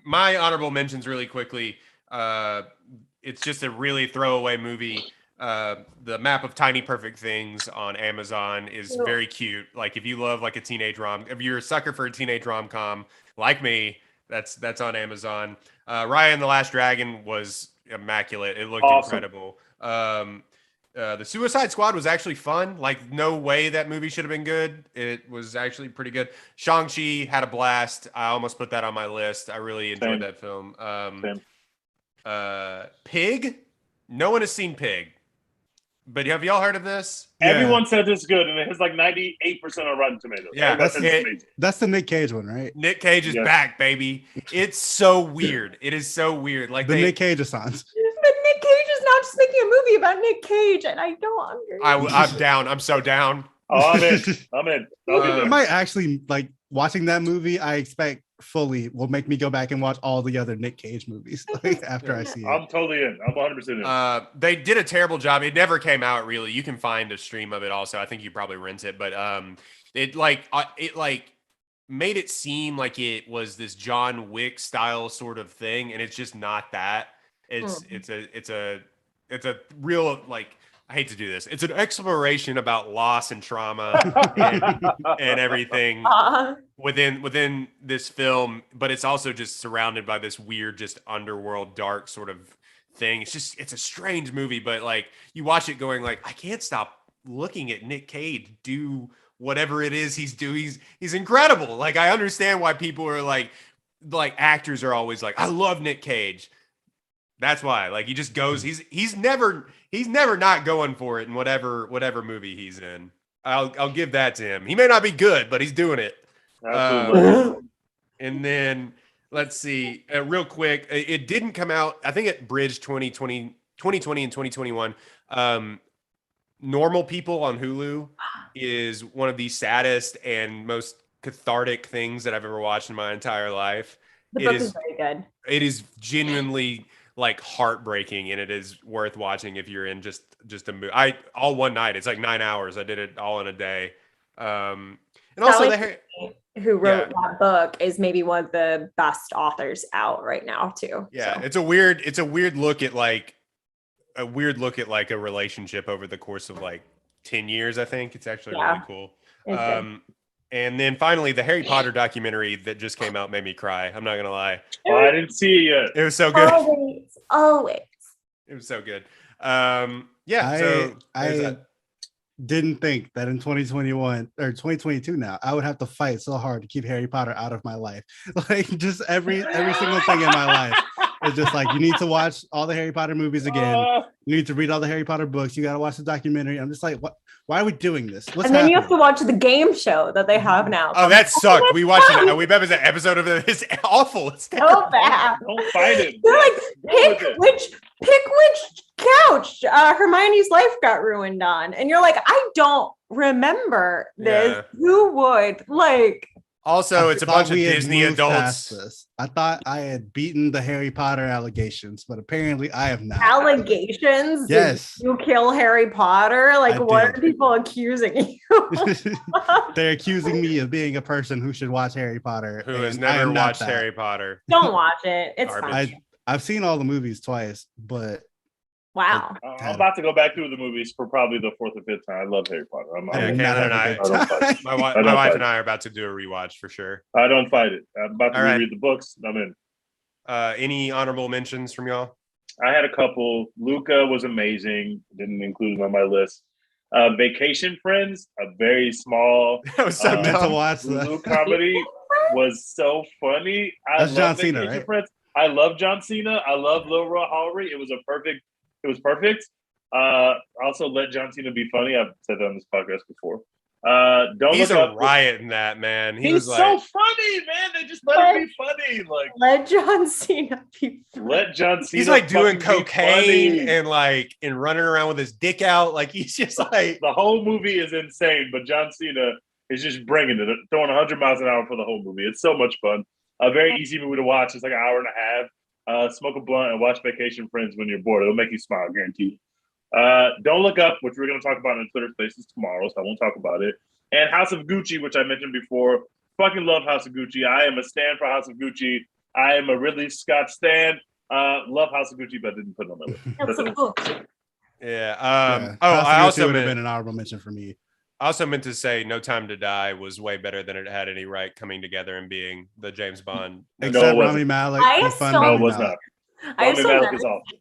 my honorable mentions really quickly. It's just a really throwaway movie. The Map of Tiny Perfect Things on Amazon is very cute. Like if you love like if you're a sucker for a teenage rom-com like me, that's on Amazon. Raya and the Last Dragon was immaculate. It looked awesome. incredible. The Suicide Squad was actually fun. Like no way that movie should have been good. It was actually pretty good. Shang-Chi had a blast. I almost put that on my list. I really enjoyed that film. Pig. No one has seen Pig. But have y'all heard of this? Yeah. Everyone says it's good, and it has like 98% on Rotten Tomatoes. Yeah, that's the Nick Cage one, right? Nick Cage is back, baby. It's so weird. It is so weird. Like Nick Cage songs. But Nick Cage is now just making a movie about Nick Cage, and I don't understand. I'm down. I'm so down. Oh, I'm in. I might actually like watching that movie. I expect fully will make me go back and watch all the other Nick Cage movies like, after I see it. I'm totally in. I'm 100% in. They did a terrible job. It never came out really. You can find a stream of it also. I think you probably rent it, but it made it seem like it was this John Wick style sort of thing, and it's just not that. It's a real like. I hate to do this. It's an exploration about loss and trauma and everything within this film, but it's also just surrounded by this weird, just underworld, dark sort of thing. It's a strange movie, but like you watch it going like, I can't stop looking at Nick Cage do whatever it is he's doing. He's incredible. Like I understand why people are like actors are always like, I love Nick Cage. That's why, like, he just goes. He's never not going for it in whatever movie he's in. I'll give that to him. He may not be good, but he's doing it. And then let's see, real quick, it didn't come out. I think it bridged 2020 and 2021. Normal People on Hulu is one of the saddest and most cathartic things that I've ever watched in my entire life. The book is very good. It is genuinely like heartbreaking, and it is worth watching if you're in just a movie. All one night. It's like 9 hours. I did it all in a day. And also who wrote that book is maybe one of the best authors out right now too. Yeah, so. It's a weird look at like a relationship over the course of like 10 years. I think it's actually really cool. And then finally, the Harry Potter documentary that just came out made me cry. I'm not gonna lie. Oh, I didn't see it yet. It was so good. Always. It was so good. I didn't think that in 2021 or 2022 now I would have to fight so hard to keep Harry Potter out of my life. Like just every single thing in my life. It's just like you need to watch all the Harry Potter movies again. You need to read all the Harry Potter books. You got to watch the documentary. I'm just like, what? Why are we doing this? What's then happening? you have to watch the game show that they have now. Oh, that sucked. We watched it. We've an episode of it. It's awful. It's terrible. So bad. Don't fight it. They're like, pick which couch Hermione's life got ruined on, and you're like, I don't remember this. Yeah. Who would like? Also, it's a bunch of Disney adults. I thought I had beaten the Harry Potter allegations, but apparently I have not. Allegations? Yes. Did you kill Harry Potter? Like, what are people accusing you? They're accusing me of being a person who should watch Harry Potter. Who has never watched Harry Potter. Don't watch it. It's fine. I've seen all the movies twice, but wow. I'm about to go back through the movies for probably the fourth or fifth time. I love Harry Potter. My wife and I are about to do a rewatch for sure. I don't fight it. I'm about to reread the books. I'm in. Any honorable mentions from y'all? I had a couple. Luca was amazing. Didn't include him on my list. Vacation Friends, a very small meant to watch Hulu comedy, was so funny. That's John Cena, right? Friends. I love John Cena. I love Lil Rel Howery. It was perfect. Also, let John Cena be funny. I've said that on this podcast before. He's a riot in that, man. He's so funny, man. They just let him be funny. Like let John Cena be funny. Let John Cena. He's like doing cocaine and running around with his dick out. Like he's just like the whole movie is insane, but John Cena is just bringing it, throwing 100 miles an hour for the whole movie. It's so much fun. A very easy movie to watch. It's like an hour and a half. Smoke a blunt and watch Vacation Friends when you're bored. It'll make you smile, guaranteed. Don't Look Up, which we're going to talk about in Twitter Spaces tomorrow, so I won't talk about it. And House of Gucci, which I mentioned before. Fucking love House of Gucci. I am a stan for House of Gucci. I am a Ridley Scott stan. Love House of Gucci, but didn't put it on my list. That's so cool. Yeah. I also would have been an honorable mention for me. I also meant to say No Time to Die was way better than it had any right coming together and being the James Bond. Except Rami Malek. No, it was not. Rami Malek is awesome.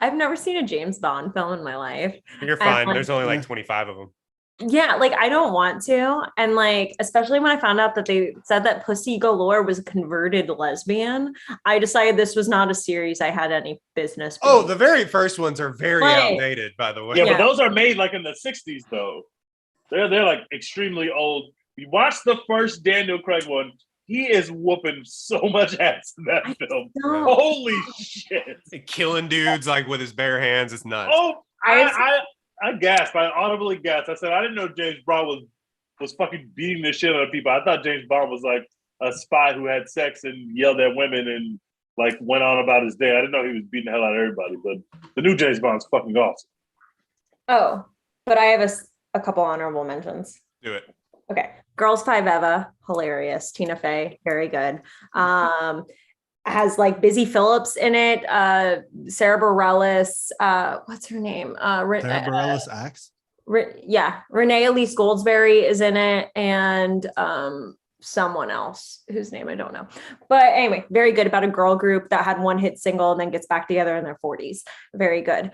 I've never seen a James Bond film in my life. You're fine. There's only like 25 of them. Yeah, like I don't want to. And like, especially when I found out that they said that Pussy Galore was a converted lesbian, I decided this was not a series I had any business with. Oh, the very first ones are very outdated, by the way. Yeah, but those are made like in the 60s, though. They're like extremely old. You watch the first Daniel Craig one, he is whooping so much ass in that film. Holy shit. Killing dudes like with his bare hands. It's nuts. Oh, I gasped. I audibly gasped. I said, I didn't know James Bond was fucking beating the shit out of people. I thought James Bond was like a spy who had sex and yelled at women and like went on about his day. I didn't know he was beating the hell out of everybody, but the new James Bond's fucking awesome. Oh, but I have a couple honorable mentions. Do it. Okay. Girls Five Eva, hilarious. Tina Fey, very good. Has like Busy Phillips in it. Sarah Bareilles. What's her name? Sarah Bareilles acts. Renee Elise Goldsberry is in it, and someone else whose name I don't know. But anyway, very good, about a girl group that had one hit single and then gets back together in their 40s. Very good.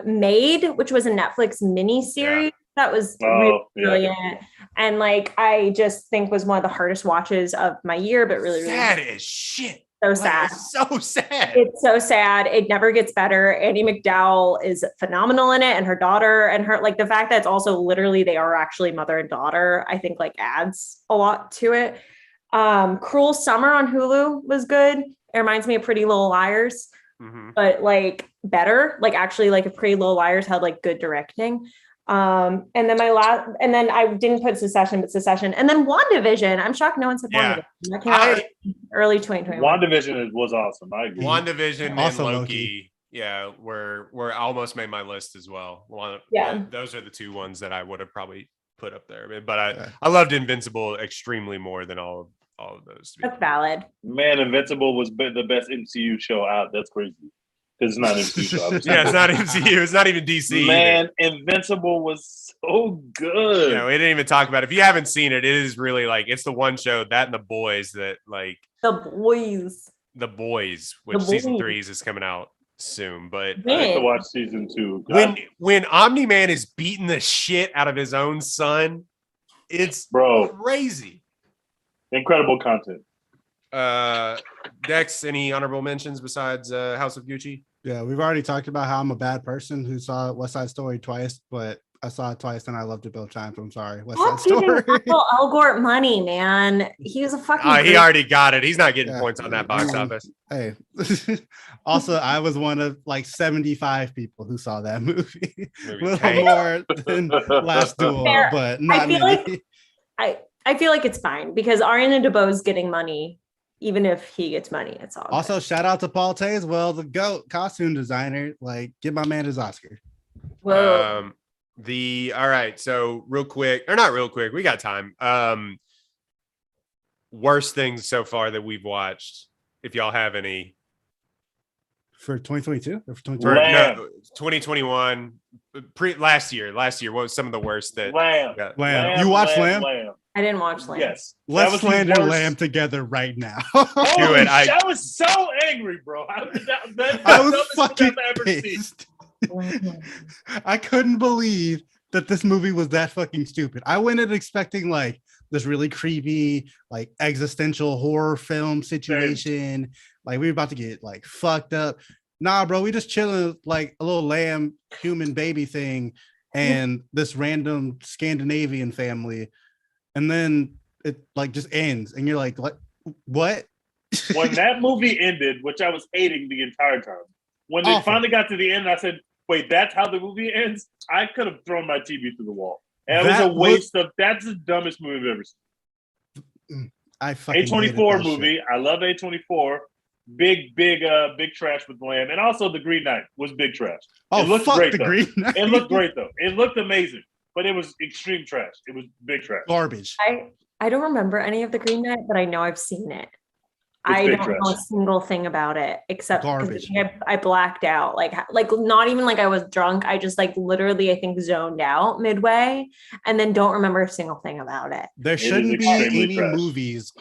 Maid, which was a Netflix miniseries. That was really brilliant. And like, I just think was one of the hardest watches of my year, but really sad as shit. So sad. So sad. It's so sad. It never gets better. Andie MacDowell is phenomenal in it, and her daughter, and her, like, the fact that it's also literally they are actually mother and daughter, I think like adds a lot to it. Cruel Summer on Hulu was good. It reminds me of Pretty Little Liars, but like better. Like actually, like if Pretty Little Liars had like good directing. And then I didn't put Succession, and then WandaVision. I'm shocked no one said WandaVision. That came out early 2021. WandaVision was awesome. I agree. WandaVision and Loki. Yeah, were almost made my list as well. Those are the two ones that I would have probably put up there. But I loved Invincible extremely more than all of those. That's valid. Man, Invincible was the best MCU show out. That's crazy. It's not MCU. Yeah, it's not MCU. It's not even DC. Man, either. Invincible was so good. We didn't even talk about it. If you haven't seen it, it is really like, it's the one show, that and The Boys, that like The Boys, which season 3 is coming out soon. But I have to watch season 2. When Omni-Man is beating the shit out of his own son, it's crazy. Incredible content. Dex, any honorable mentions besides House of Gucci? Yeah, we've already talked about how I'm a bad person who saw West Side Story twice, but I saw it twice and I loved it both times. I'm sorry. West Side Story. Al Gore money, man. He was a fucking. He already got it. He's not getting points on that box office. Hey, also, I was one of like 75 people who saw that movie. A little more than Last Duel, but not many. I feel like it's fine because Ariana DeBose getting money. Even if he gets money, it's all. Also, shout out to Paul Tazewell, the GOAT costume designer. Like, give my man his Oscar. Whoa. All right. So real quick, or not real quick, we got time. Worst things so far that we've watched, if y'all have any. For 2022 or for 2021, last year, what was some of the worst that? Lamb. You watched Lamb? I didn't watch Lamb. Yes. Let's slander Lamb together right now. Do it. I was so angry, bro. I was fucking pissed. I couldn't believe that this movie was that fucking stupid. I went in expecting like this really creepy, like existential horror film situation. Like we were about to get like fucked up. Nah, bro, we just chilling like a little lamb human baby thing and this random Scandinavian family. And then it like just ends and you're like what? When that movie ended, which I was hating the entire time, when they finally got to the end, I said, wait, that's how the movie ends? I could have thrown my TV through the wall. And it was a waste of, that's the dumbest movie I've ever seen. I fucking A24 movie. Shit. I love A24. big trash with Lamb, and also the Green Knight was big trash. Oh, it looked fuck great, the though. Green Knight. It looked great though. It looked amazing, but it was extreme trash. It was big trash. Garbage. I don't remember any of the Green Knight, but I know I've seen it. It's I big don't know a trash. single thing about it except because Garbage. I blacked out. Like not even like I was drunk. I just like literally I think zoned out midway and then don't remember a single thing about it. There is shouldn't be extremely any trash. movies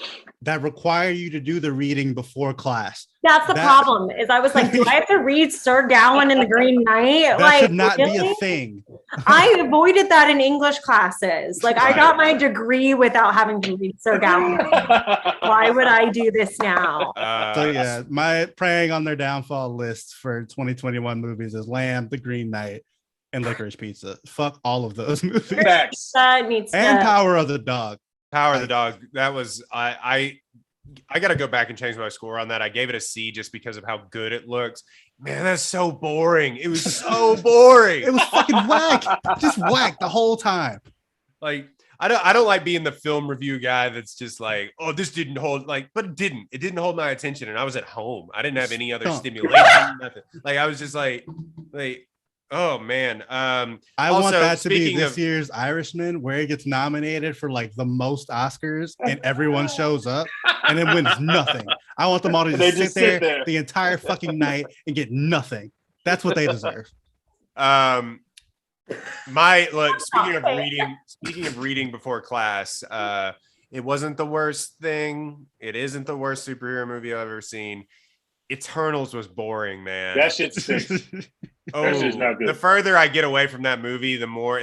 that require you to do the reading before class. That's the problem. Is I was like, do I have to read Sir Gawain and the Green Knight? That like, should not be really? a thing. I avoided that in English classes. Like I got my degree without having to read Sir Gawain. Why would I do this now? So yeah, my preying on their downfall list for 2021 movies is Lamb, The Green Knight, and Licorice Pizza. Fuck all of those movies. Facts. That needs And to Power of the Dog. Power of the Dog. That was I got to go back and change my score on that. I gave it a C just because of how good it looks. Man, that's so boring. It was so boring. It was fucking whack. Just whack the whole time. Like I don't like being the film review guy that's just like, oh, this didn't hold, like, but it didn't hold my attention, and I was at home. I didn't have any other stimulation, nothing. Like I was just like, oh man. I also, want that to be speaking this of- year's Irishman, where it gets nominated for like the most Oscars, and everyone shows up and then wins nothing. I want them all to They just sit there the entire fucking night and get nothing. That's what they deserve. Speaking of reading before class, it wasn't the worst thing. It isn't the worst superhero movie I've ever seen. Eternals was boring, man. That shit stinks. That shit's not good. The further I get away from that movie, the more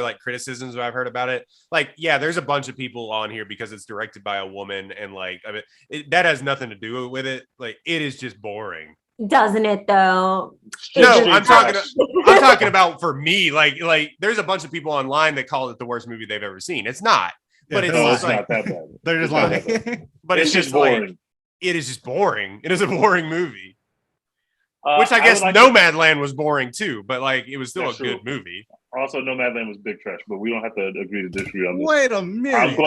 like criticisms I've heard about it. Like, yeah, there's a bunch of people on here because it's directed by a woman, and like, I mean, that has nothing to do with it. Like, it is just boring. Doesn't it though? No, I'm talking about for me. Like, there's a bunch of people online that call it the worst movie they've ever seen. It's not, but Yeah, it's No, just it's like, not that bad. They're just It's not lying. that bad. but it's just boring. like, it is just boring. It is a boring movie. Uh, Which I guess would like Nomadland was boring too, but like it was still That's a good true. movie. Also, Nomadland was big trash, but we don't have to agree to disagree on this. Wait a minute.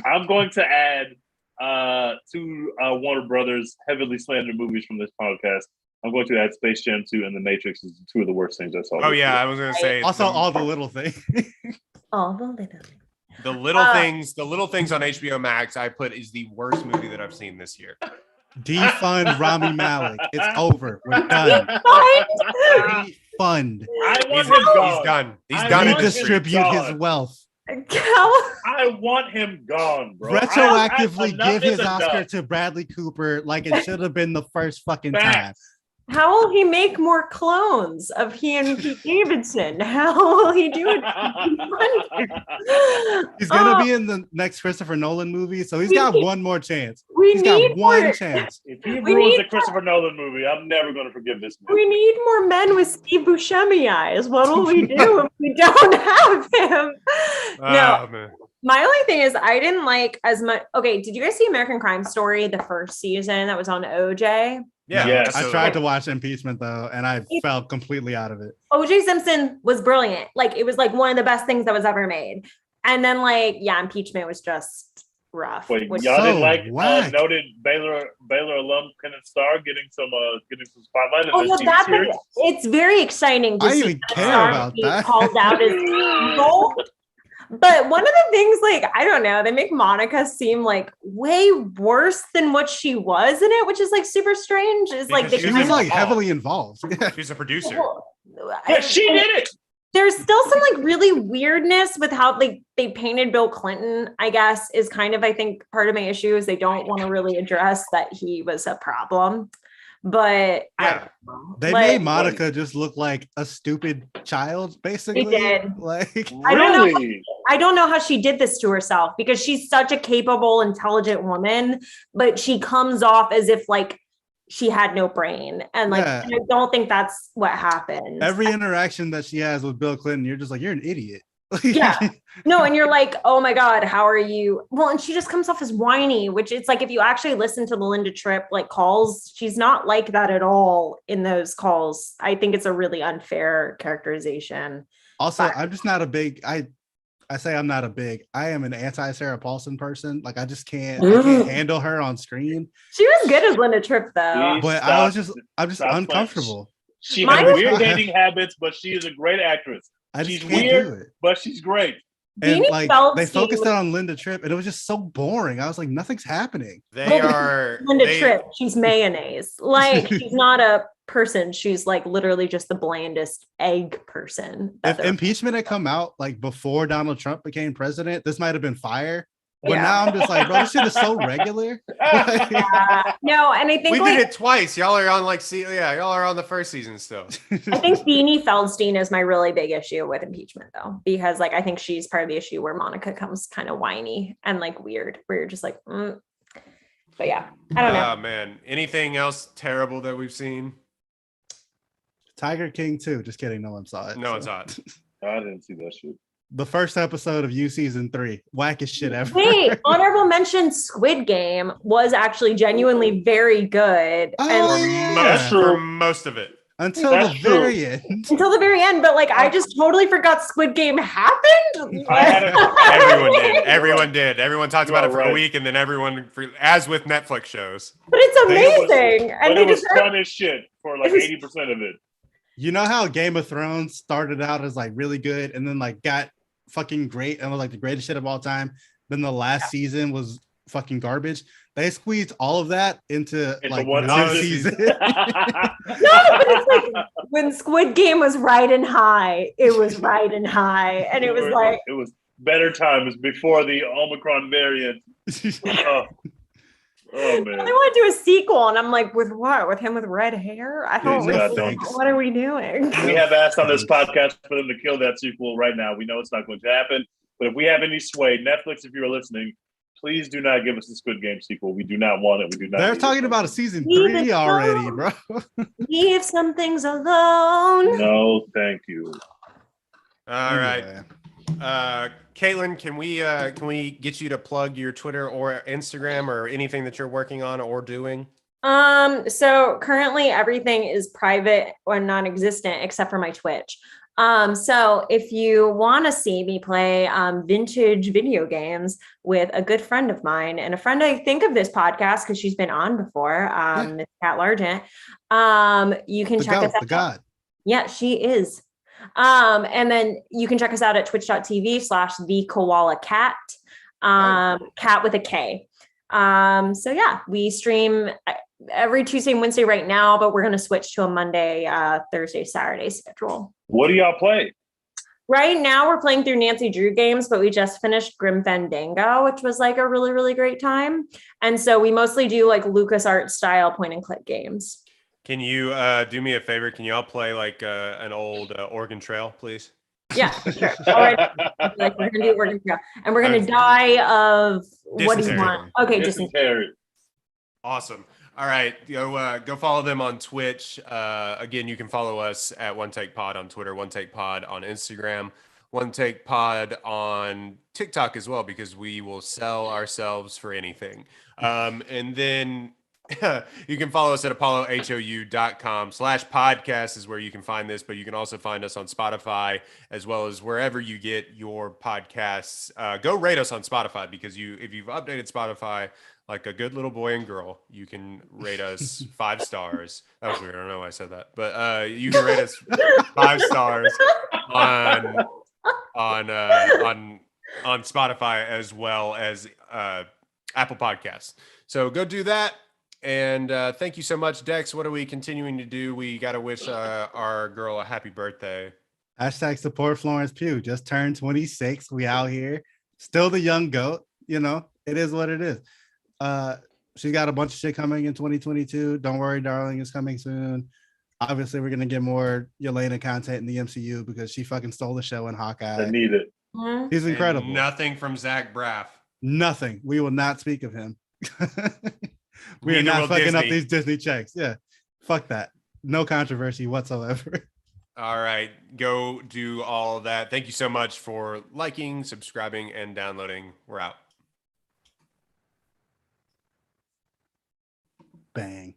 I'm going to add two Warner Brothers heavily slandered movies from this podcast. I'm going to add Space Jam 2 and The Matrix as two of the worst things I saw. Oh this yeah, year. I was gonna say Also, all the little things. Oh, the little. the little things on HBO Max I put is the worst movie that I've seen this year. Defund Rami Malek. It's over. We're done. What? Defund. I want He's him gone. done. He's I done. want in him the street. Redistribute his gone. wealth. I want him gone, bro. Retroactively enough give his is Oscar enough. to Bradley Cooper like it should have been the first fucking time. Facts. How will he make more clones of he and Pete Davidson? How will he do it? He's gonna be in the next Christopher Nolan movie, so he's got one more chance. We He's need got one more. chance. If he We ruins need the Christopher Nolan movie, I'm never going to forgive this man. We need more men with Steve Buscemi eyes. What will we do if we don't have him? No, Oh, man. my only thing is I didn't like as much. Okay, did you guys see American Crime Story, the first season that was on OJ? Yeah, Yes. I absolutely. tried to watch Impeachment though, and I fell completely out of it. OJ Simpson was brilliant. Like it was like one of the best things that was ever made. And then like, yeah, impeachment was just rough. Wait, which- y'all So didn't like whack. noted Baylor alum Kenneth Starr getting some spotlight in Oh the no, TV that's series? it's very exciting to I see even that care Starr about being that. called out as evil. But one of the things, like, I don't know, they make Monica seem like way worse than what she was in it, which is like super strange. Is like Because the She was was like involved. heavily involved. Yeah. She's a producer. Yeah, she did it. There's still some like really weirdness with how like they painted Bill Clinton, I guess, is kind of, I think, part of my issue is they don't want to really address that he was a problem. But Yeah. They Like- made Monica just look like a stupid child, basically. did. Like I don't know. Really? I don't know how she did this to herself because she's such a capable, intelligent woman, but she comes off as if like she had no brain. And like, Yeah. I don't think that's what happened. every interaction that she has with Bill Clinton, you're just like, you're an idiot. Yeah. No, and you're like, oh my God, how are you? Well, and she just comes off as whiny, which it's like if you actually listen to the Linda Tripp like calls, she's not like that at all in those calls. I think it's a really unfair characterization. Also, I'm just not a big I say I'm not I am an anti-Sarah Paulson person. Like I can't handle her on screen. She was good as Linda Tripp though. But I'm just uncomfortable. She has weird dating habits, but she is a great actress. She's weird, but she's great. And like they focused it on Linda Tripp, and it was just so boring. I was like, nothing's happening. Linda Tripp. She's mayonnaise. Like she's not a person. She's like literally just the blandest egg person. If impeachment had come out like before Donald Trump became president, this might have been fire. But now I'm just like, bro, this shit is so regular. No, and I think we did it twice. Y'all are on y'all are on the first season still. I think Beanie Feldstein is my really big issue with impeachment though, because like I think she's part of the issue where Monica comes kind of whiny and like weird, where you're just like, But yeah, I don't know. Oh man, anything else terrible that we've seen? Tiger King 2. Just kidding. No one saw it. No one saw it. I didn't see that shit. The first episode of You season 3, wackest shit ever. Wait, honorable mention: Squid Game was actually genuinely very good. For most of it. Until the very end. Until the very end, but like I just totally forgot Squid Game happened. Everyone did. Everyone talked about it for a week, and then as with Netflix shows. But it's amazing, and it was fun as shit for like 80% of it. You know how Game of Thrones started out as like really good, and then like got fucking great and was like the greatest shit of all time. Then the last season was fucking garbage. They squeezed all of that into like one season. No, but it's like when Squid Game was riding high, it was riding high, and it was like it was better times before the Omicron variant. Oh man! They want to do a sequel, and I'm like, with what? With him with red hair? I don't know. What are we doing? We have asked on this podcast for them to kill that sequel right now. We know it's not going to happen, but if we have any sway, Netflix, if you're listening, please do not give us a Squid Game sequel. We do not want it. We do not. They're talking about a season 3 already, bro. Leave some things alone. No, thank you. All right. Caitlin, can we get you to plug your Twitter or Instagram or anything that you're working on or doing? So currently everything is private or non-existent except for my Twitch. So if you want to see me play vintage video games with a good friend of mine and a friend I think of this podcast because she's been on before, Miss Kat Largent, you can check us out. The God. Yeah, she is. And then you can check us out at twitch.tv/thekoalacat, cat with a K. So yeah, we stream every Tuesday and Wednesday right now, but we're going to switch to a Monday, Thursday, Saturday schedule. What do y'all play? Right now we're playing through Nancy Drew games, but we just finished Grim Fandango, which was like a really, really great time. And so we mostly do like LucasArts style point and click games. Can you do me a favor? Can you all play like an old Oregon Trail, please? Yeah, sure. All right. Like we're gonna do Oregon Trail, and we're gonna die of what do you want? Okay, dysentery. Awesome. All right, go follow them on Twitch. Again, you can follow us at One Take Pod on Twitter, One Take Pod on Instagram, One Take Pod on TikTok as well, because we will sell ourselves for anything. And then you can follow us at apollohou.com/podcast is where you can find this, but you can also find us on Spotify as well as wherever you get your podcasts. Go rate us on Spotify, because if you've updated Spotify like a good little boy and girl, you can rate us 5 stars. That was weird. I don't know why I said that, but you can rate us 5 stars on Spotify as well as Apple Podcasts. So go do that. And thank you so much, Dex. What are we continuing to do? We got to wish our girl a happy birthday. # support Florence Pugh. Just turned 26. We out here. Still the young goat. You know, it is what it is. She's got a bunch of shit coming in 2022. Don't worry, darling, is coming soon. Obviously, we're going to get more Yelena content in the MCU because she fucking stole the show in Hawkeye. I need it. He's incredible. And nothing from Zach Braff. Nothing. We will not speak of him. We are not fucking up these Disney checks. Yeah. Fuck that. No controversy whatsoever. All right. Go do all that. Thank you so much for liking, subscribing, and downloading. We're out. Bang.